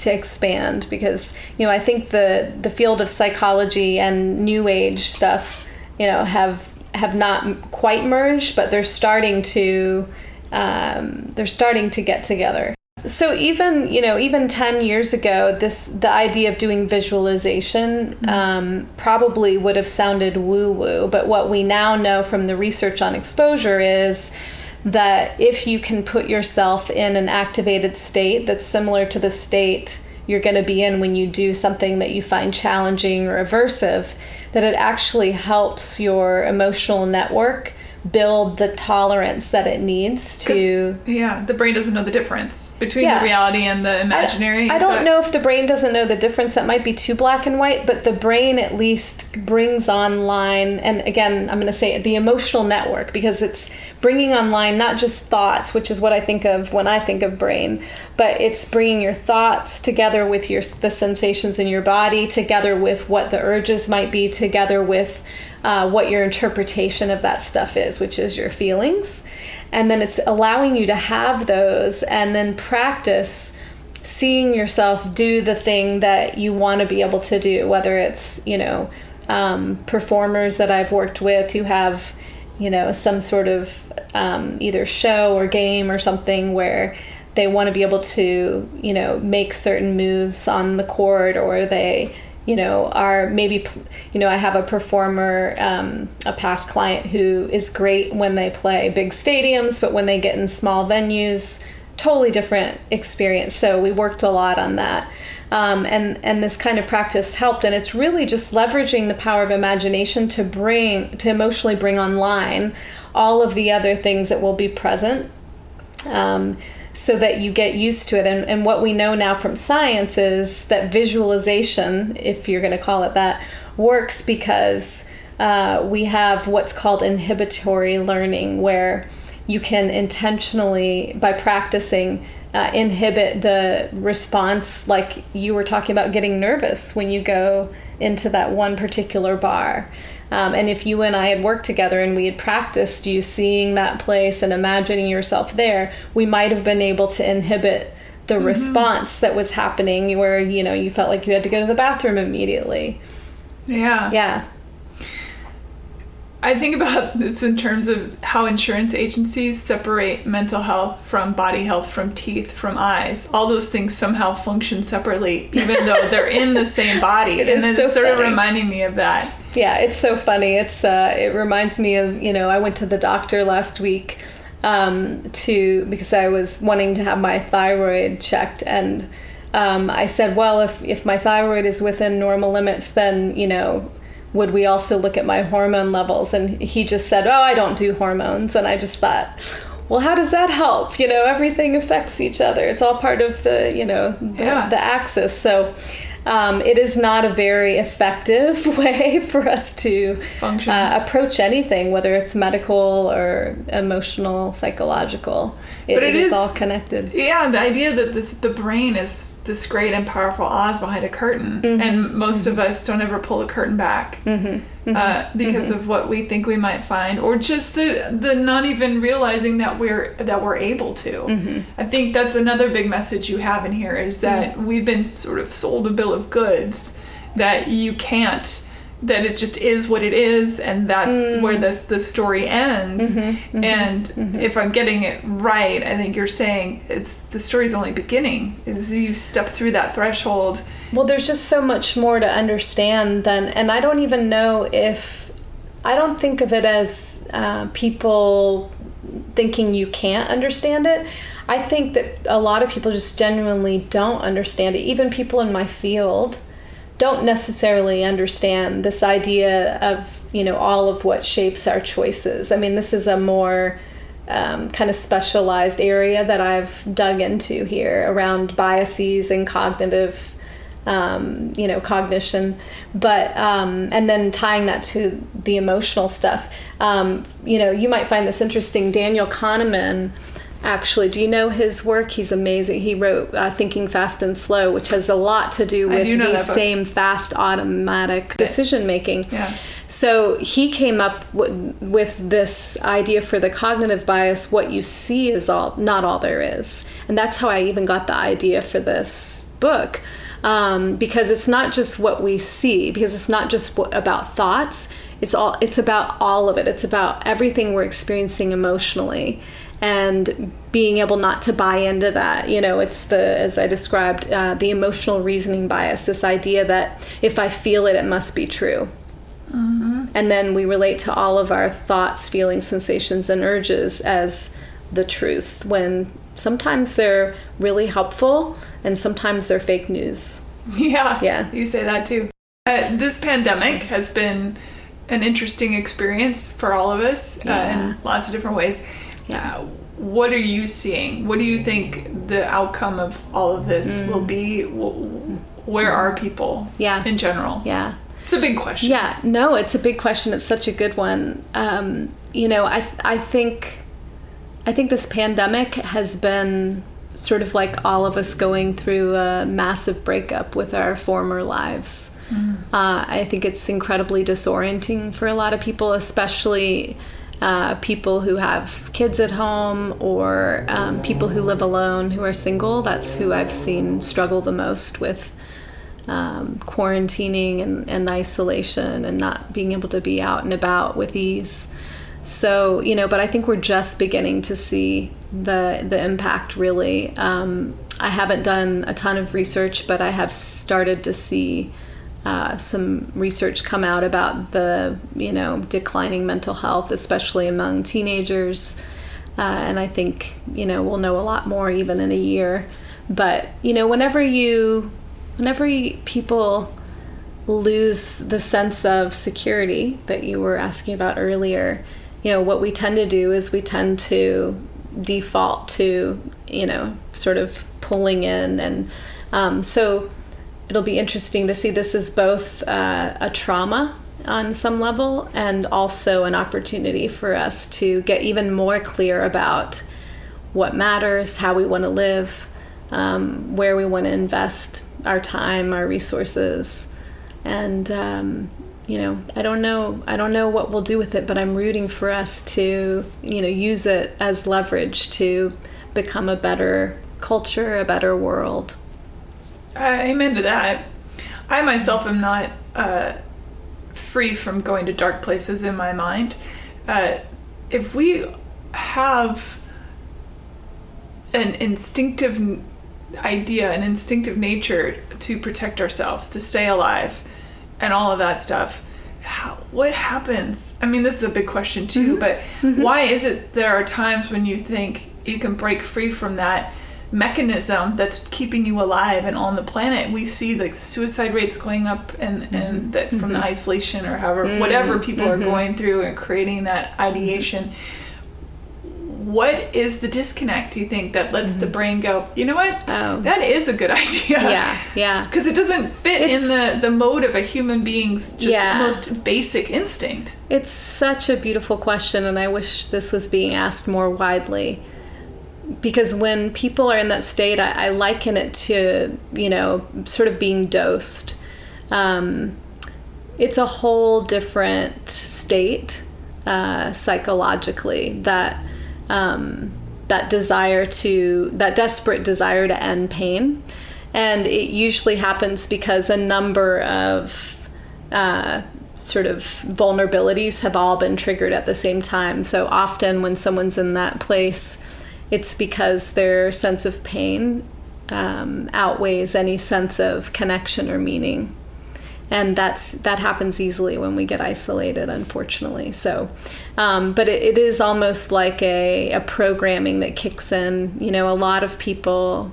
S2: expand, because, I think the field of psychology and new age stuff, have not quite merged, but they're starting to get together. So even 10 years ago, the idea of doing visualization probably would have sounded woo-woo, but what we now know from the research on exposure is that if you can put yourself in an activated state that's similar to the state you're going to be in when you do something that you find challenging or aversive, that it actually helps your emotional network build the tolerance that it needs to.
S1: Yeah, the brain doesn't know the difference between the reality and the imaginary.
S2: I don't know if the brain doesn't know the difference. That might be too black and white, but the brain at least brings online, and again, I'm going to say the emotional network, because it's bringing online not just thoughts, which is what I think of when I think of brain, but it's bringing your thoughts together with the sensations in your body, together with what the urges might be, together with what your interpretation of that stuff is, which is your feelings. And then it's allowing you to have those and then practice seeing yourself do the thing that you want to be able to do, whether it's, performers that I've worked with who have, some sort of either show or game or something where they want to be able to, make certain moves on the court, or they, are maybe, I have a performer, a past client who is great when they play big stadiums, but when they get in small venues, totally different experience. So we worked a lot on that. And this kind of practice helped. And it's really just leveraging the power of imagination to emotionally bring online all of the other things that will be present. So that you get used to it. And what we know now from science is that visualization, if you're going to call it that, works because we have what's called inhibitory learning, where you can intentionally, by practicing, inhibit the response, like you were talking about getting nervous when you go into that one particular bar. And if you and I had worked together and we had practiced you seeing that place and imagining yourself there, we might have been able to inhibit the response that was happening where, you felt like you had to go to the bathroom immediately.
S1: Yeah.
S2: Yeah.
S1: I think about this in terms of how insurance agencies separate mental health from body health, from teeth, from eyes. All those things somehow function separately, even though they're in the same body. And then it's sort of reminding me of that. Yeah,
S2: it's so funny. It reminds me of, I went to the doctor last week because I was wanting to have my thyroid checked, and I said, well, if my thyroid is within normal limits, then, would we also look at my hormone levels? And he just said, I don't do hormones. And I just thought, well, how does that help? Everything affects each other. It's all part of the, the axis. So it is not a very effective way for us to approach anything, whether it's medical or emotional, psychological. It is all connected.
S1: Yeah, the idea that the brain is this great and powerful Oz behind a curtain, and most of us don't ever pull the curtain back because of what we think we might find, or just the not even realizing that we're able to. I think that's another big message you have in here, is that we've been sort of sold a bill of goods that you can't, that it just is what it is, and that's where the story ends. If I'm getting it right, I think you're saying the story's only beginning, is you step through that threshold.
S2: Well, there's just so much more to understand and I don't even know I don't think of it as people thinking you can't understand it. I think that a lot of people just genuinely don't understand it. Even people in my field don't necessarily understand this idea of, all of what shapes our choices. I mean, this is a more kind of specialized area that I've dug into here around biases and cognitive, cognition, but, and then tying that to the emotional stuff. You might find this interesting. Daniel Kahneman, actually, do you know his work? He's amazing. He wrote Thinking Fast and Slow, which has a lot to do with the same fast automatic decision making.
S1: Yeah.
S2: So he came up with this idea for the cognitive bias: what you see is not all there is. And that's how I even got the idea for this book, because it's not just what we see, because it's not just about thoughts. It's about all of it. It's about everything we're experiencing emotionally. And being able not to buy into that, it's as I described, the emotional reasoning bias, this idea that if I feel it, it must be true. And then we relate to all of our thoughts, feelings, sensations, and urges as the truth, when sometimes they're really helpful and sometimes they're fake news.
S1: Yeah, you say that too. This pandemic has been an interesting experience for all of us in lots of different ways. What are you seeing? What do you think the outcome of all of this will be? Where are people in general?
S2: Yeah.
S1: It's a big question.
S2: Yeah, no, it's a big question. It's such a good one. I think this pandemic has been sort of like all of us going through a massive breakup with our former lives. I think it's incredibly disorienting for a lot of people, especially people who have kids at home or people who live alone, who are single. That's who I've seen struggle the most with quarantining and isolation and not being able to be out and about with ease. So, but I think we're just beginning to see the impact, really. I haven't done a ton of research, but I have started to see some research come out about the, declining mental health, especially among teenagers. And I think, we'll know a lot more even in a year. But, whenever people lose the sense of security that you were asking about earlier, what we tend to do is we tend to default to, sort of pulling in. And so it'll be interesting to see this as both a trauma on some level and also an opportunity for us to get even more clear about what matters, how we want to live, where we want to invest our time, our resources. And, I don't know what we'll do with it, but I'm rooting for us to, use it as leverage to become a better culture, a better world.
S1: Amen to that. I myself am not free from going to dark places in my mind. If we have an instinctive idea, an instinctive nature to protect ourselves, to stay alive, and all of that stuff, what happens? I mean, this is a big question too, but why is it there are times when you think you can break free from that mechanism that's keeping you alive and on the planet? We see the suicide rates going up and that from the isolation or however, whatever people are going through and creating that ideation. What is the disconnect, do you think, that lets the brain go, you know what? That is a good idea.
S2: Yeah.
S1: Because it doesn't fit in the mode of a human being's just most basic instinct.
S2: It's such a beautiful question, and I wish this was being asked more widely. Because when people are in that state, I liken it to, sort of being dosed. It's a whole different state psychologically, that desperate desire to end pain. And it usually happens because a number of sort of vulnerabilities have all been triggered at the same time. So often when someone's in that place, it's because their sense of pain outweighs any sense of connection or meaning. And that happens easily when we get isolated, unfortunately. So, but it is almost like a programming that kicks in. A lot of people,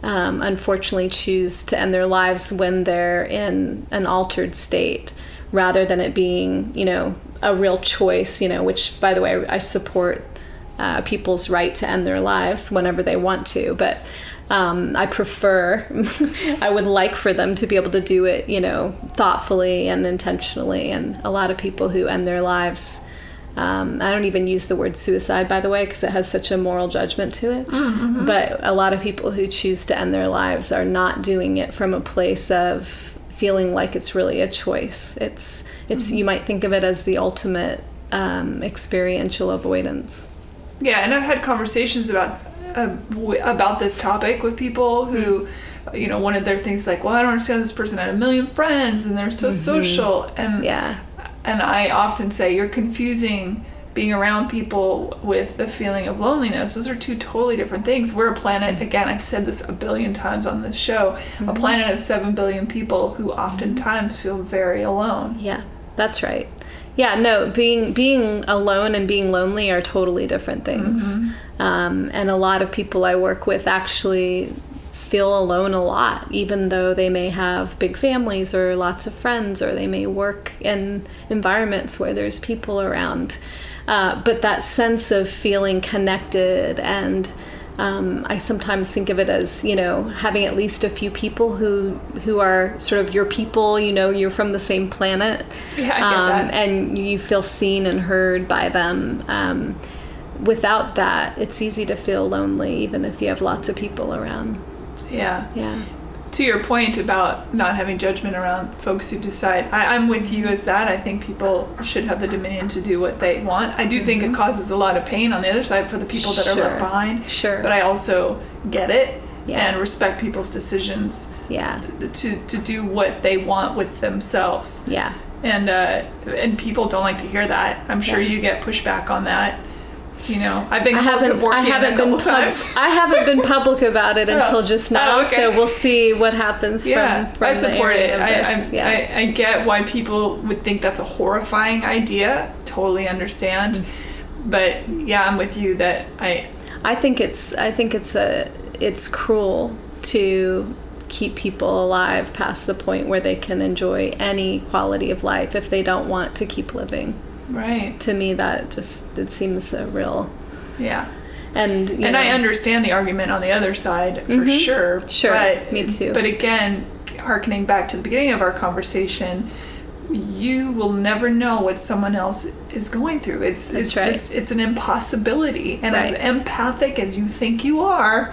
S2: unfortunately, choose to end their lives when they're in an altered state, rather than it being, a real choice, which, by the way, I support people's right to end their lives whenever they want to. But I prefer, I would like for them to be able to do it, thoughtfully and intentionally. And a lot of people who end their lives, I don't even use the word suicide, by the way, because it has such a moral judgment to it. But a lot of people who choose to end their lives are not doing it from a place of feeling like it's really a choice. It's you might think of it as the ultimate experiential avoidance.
S1: Yeah, and I've had conversations about this topic with people who, one of their things like, well, I don't understand, this person had 1 million friends and they're so social. And I often say, you're confusing being around people with the feeling of loneliness. Those are two totally different things. We're a planet, again, I've said this 1 billion times on this show, a planet of 7 billion people who oftentimes feel very alone.
S2: Yeah, that's right. Yeah, no, being alone and being lonely are totally different things. And a lot of people I work with actually feel alone a lot, even though they may have big families or lots of friends, or they may work in environments where there's people around. But that sense of feeling connected, and I sometimes think of it as, having at least a few people who are sort of your people, you're from the same planet.
S1: Yeah, I get that.
S2: And you feel seen and heard by them. Without that, it's easy to feel lonely, even if you have lots of people around.
S1: Yeah.
S2: Yeah.
S1: To your point about not having judgment around folks who decide, I'm with you as that. I think people should have the dominion to do what they want. I do think it causes a lot of pain on the other side for the people that are left behind.
S2: Sure.
S1: But I also get it
S2: Yeah.
S1: and respect people's decisions
S2: Yeah.
S1: to do what they want with themselves.
S2: Yeah.
S1: And people don't like to hear that. I'm sure you get pushback on that. I've been
S2: I haven't been public about it until just now, so we'll see what happens from
S1: I support
S2: the
S1: it. I get why people would think that's a horrifying idea. Totally understand. But I'm with you that
S2: I think it's cruel to keep people alive past the point where they can enjoy any quality of life if they don't want to keep living.
S1: Right.
S2: To me, it seems a real...
S1: Yeah.
S2: And
S1: I understand the argument on the other side, for sure.
S2: Sure,
S1: but,
S2: me too.
S1: But again, hearkening back to the beginning of our conversation, you will never know what someone else is going through. It's
S2: right.
S1: it's an impossibility. And as empathic as you think you are,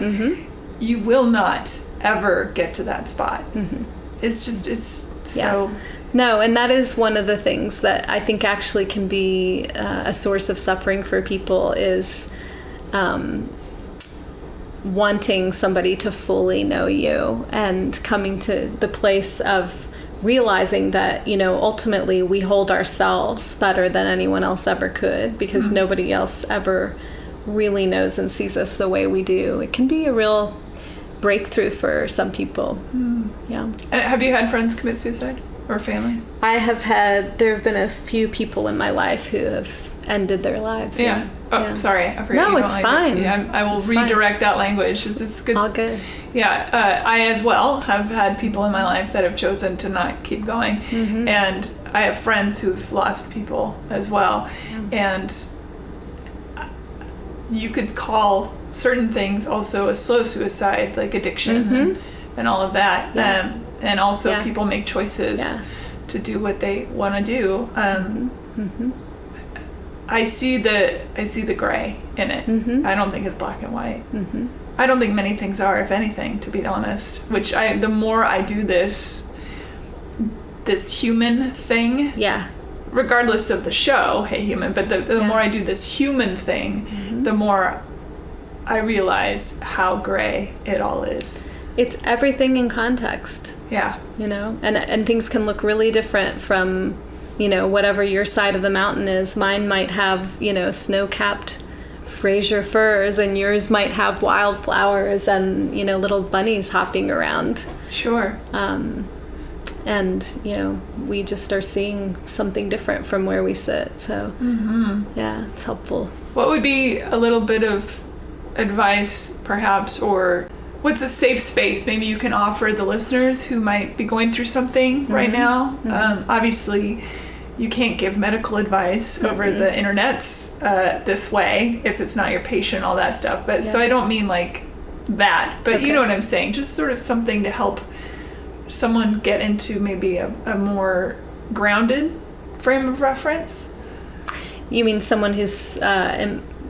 S1: you will not ever get to that spot. It's so...
S2: No, and that is one of the things that I think actually can be a source of suffering for people, is wanting somebody to fully know you, and coming to the place of realizing that, ultimately we hold ourselves better than anyone else ever could, because nobody else ever really knows and sees us the way we do. It can be a real breakthrough for some people. Yeah.
S1: Have you had friends commit suicide? Or family?
S2: There have been a few people in my life who have ended their lives.
S1: Yeah. Sorry. I forget.
S2: No, it's fine.
S1: I will redirect that language. This is good.
S2: All good.
S1: Yeah. I as well have had people in my life that have chosen to not keep going. And I have friends who've lost people as well. And you could call certain things also a slow suicide, like addiction and all of that.
S2: Yeah.
S1: And also people make choices to do what they want to do. I see the gray in it. I don't think it's black and white. I don't think many things are, if anything, to be honest. Which the more I do this human thing, regardless of the show, Hey Human, but the more I do this human thing, the more I realize how gray it all is.
S2: It's everything in context.
S1: Yeah.
S2: And things can look really different from, whatever your side of the mountain is. Mine might have, snow-capped Fraser firs, and yours might have wildflowers and, little bunnies hopping around.
S1: Sure.
S2: And, we just are seeing something different from where we sit. So, it's helpful.
S1: What would be a little bit of advice, perhaps, or what's a safe space maybe you can offer the listeners who might be going through something right now? Obviously, you can't give medical advice over the internets this way if it's not your patient, all that stuff. But so I don't mean like that, but you know what I'm saying. Just sort of something to help someone get into maybe a more grounded frame of reference.
S2: You mean someone who's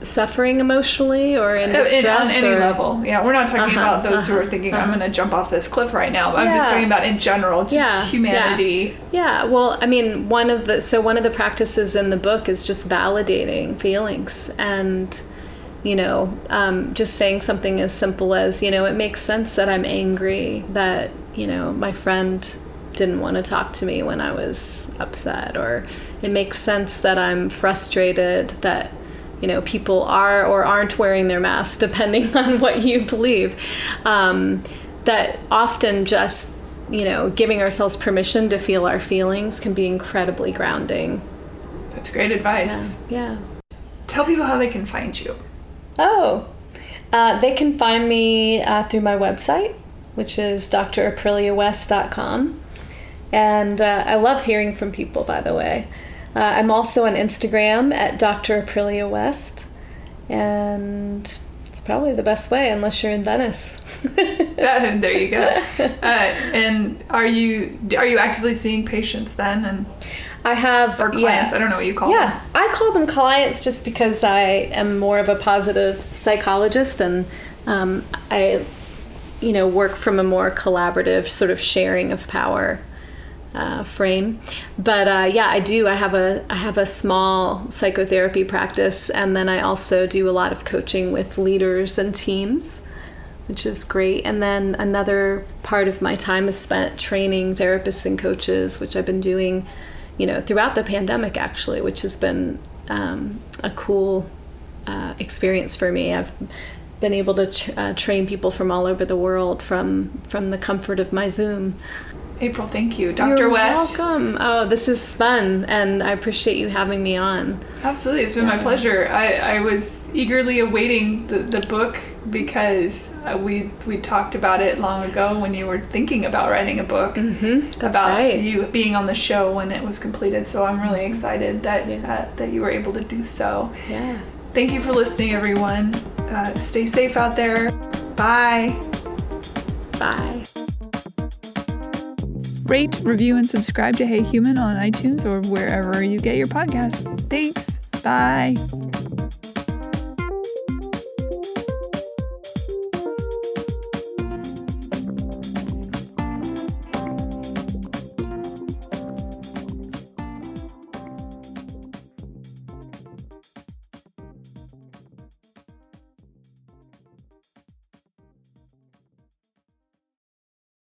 S2: suffering emotionally or in distress?
S1: On any level. Yeah, we're not talking about those who are thinking, I'm going to jump off this cliff right now. I'm just talking about in general, just humanity.
S2: Yeah, well, I mean, one of the practices in the book is just validating feelings, and, just saying something as simple as, it makes sense that I'm angry, that, my friend didn't want to talk to me when I was upset, or it makes sense that I'm frustrated that people are or aren't wearing their masks, depending on what you believe. That often just, giving ourselves permission to feel our feelings can be incredibly grounding.
S1: That's great advice.
S2: Yeah.
S1: Tell people how they can find you.
S2: They can find me through my website, which is draprilliawest.com. And I love hearing from people, by the way. I'm also on Instagram at Dr. Aprilia West, and it's probably the best way unless you're in Venice.
S1: There you go. And are you actively seeing patients then? And
S2: I have,
S1: or clients? I don't know what you call them.
S2: Yeah, I call them clients just because I am more of a positive psychologist, and I, work from a more collaborative sort of sharing of power frame. But I do. I have a small psychotherapy practice, and then I also do a lot of coaching with leaders and teams, which is great. And then another part of my time is spent training therapists and coaches, which I've been doing, throughout the pandemic, actually, which has been a cool experience for me. I've been able to train people from all over the world from the comfort of my Zoom.
S1: April, thank you. Dr. West.
S2: You're welcome. Oh, this is fun, and I appreciate you having me on.
S1: Absolutely. It's been my pleasure. I was eagerly awaiting the book because we talked about it long ago when you were thinking about writing a book.
S2: Mm-hmm. That's
S1: about
S2: right.
S1: You being on the show when it was completed. So I'm really excited that you were able to do so.
S2: Yeah.
S1: Thank you for listening, everyone. Stay safe out there. Bye.
S2: Bye.
S1: Rate, review, and subscribe to Hey Human on iTunes or wherever you get your podcasts. Thanks. Bye.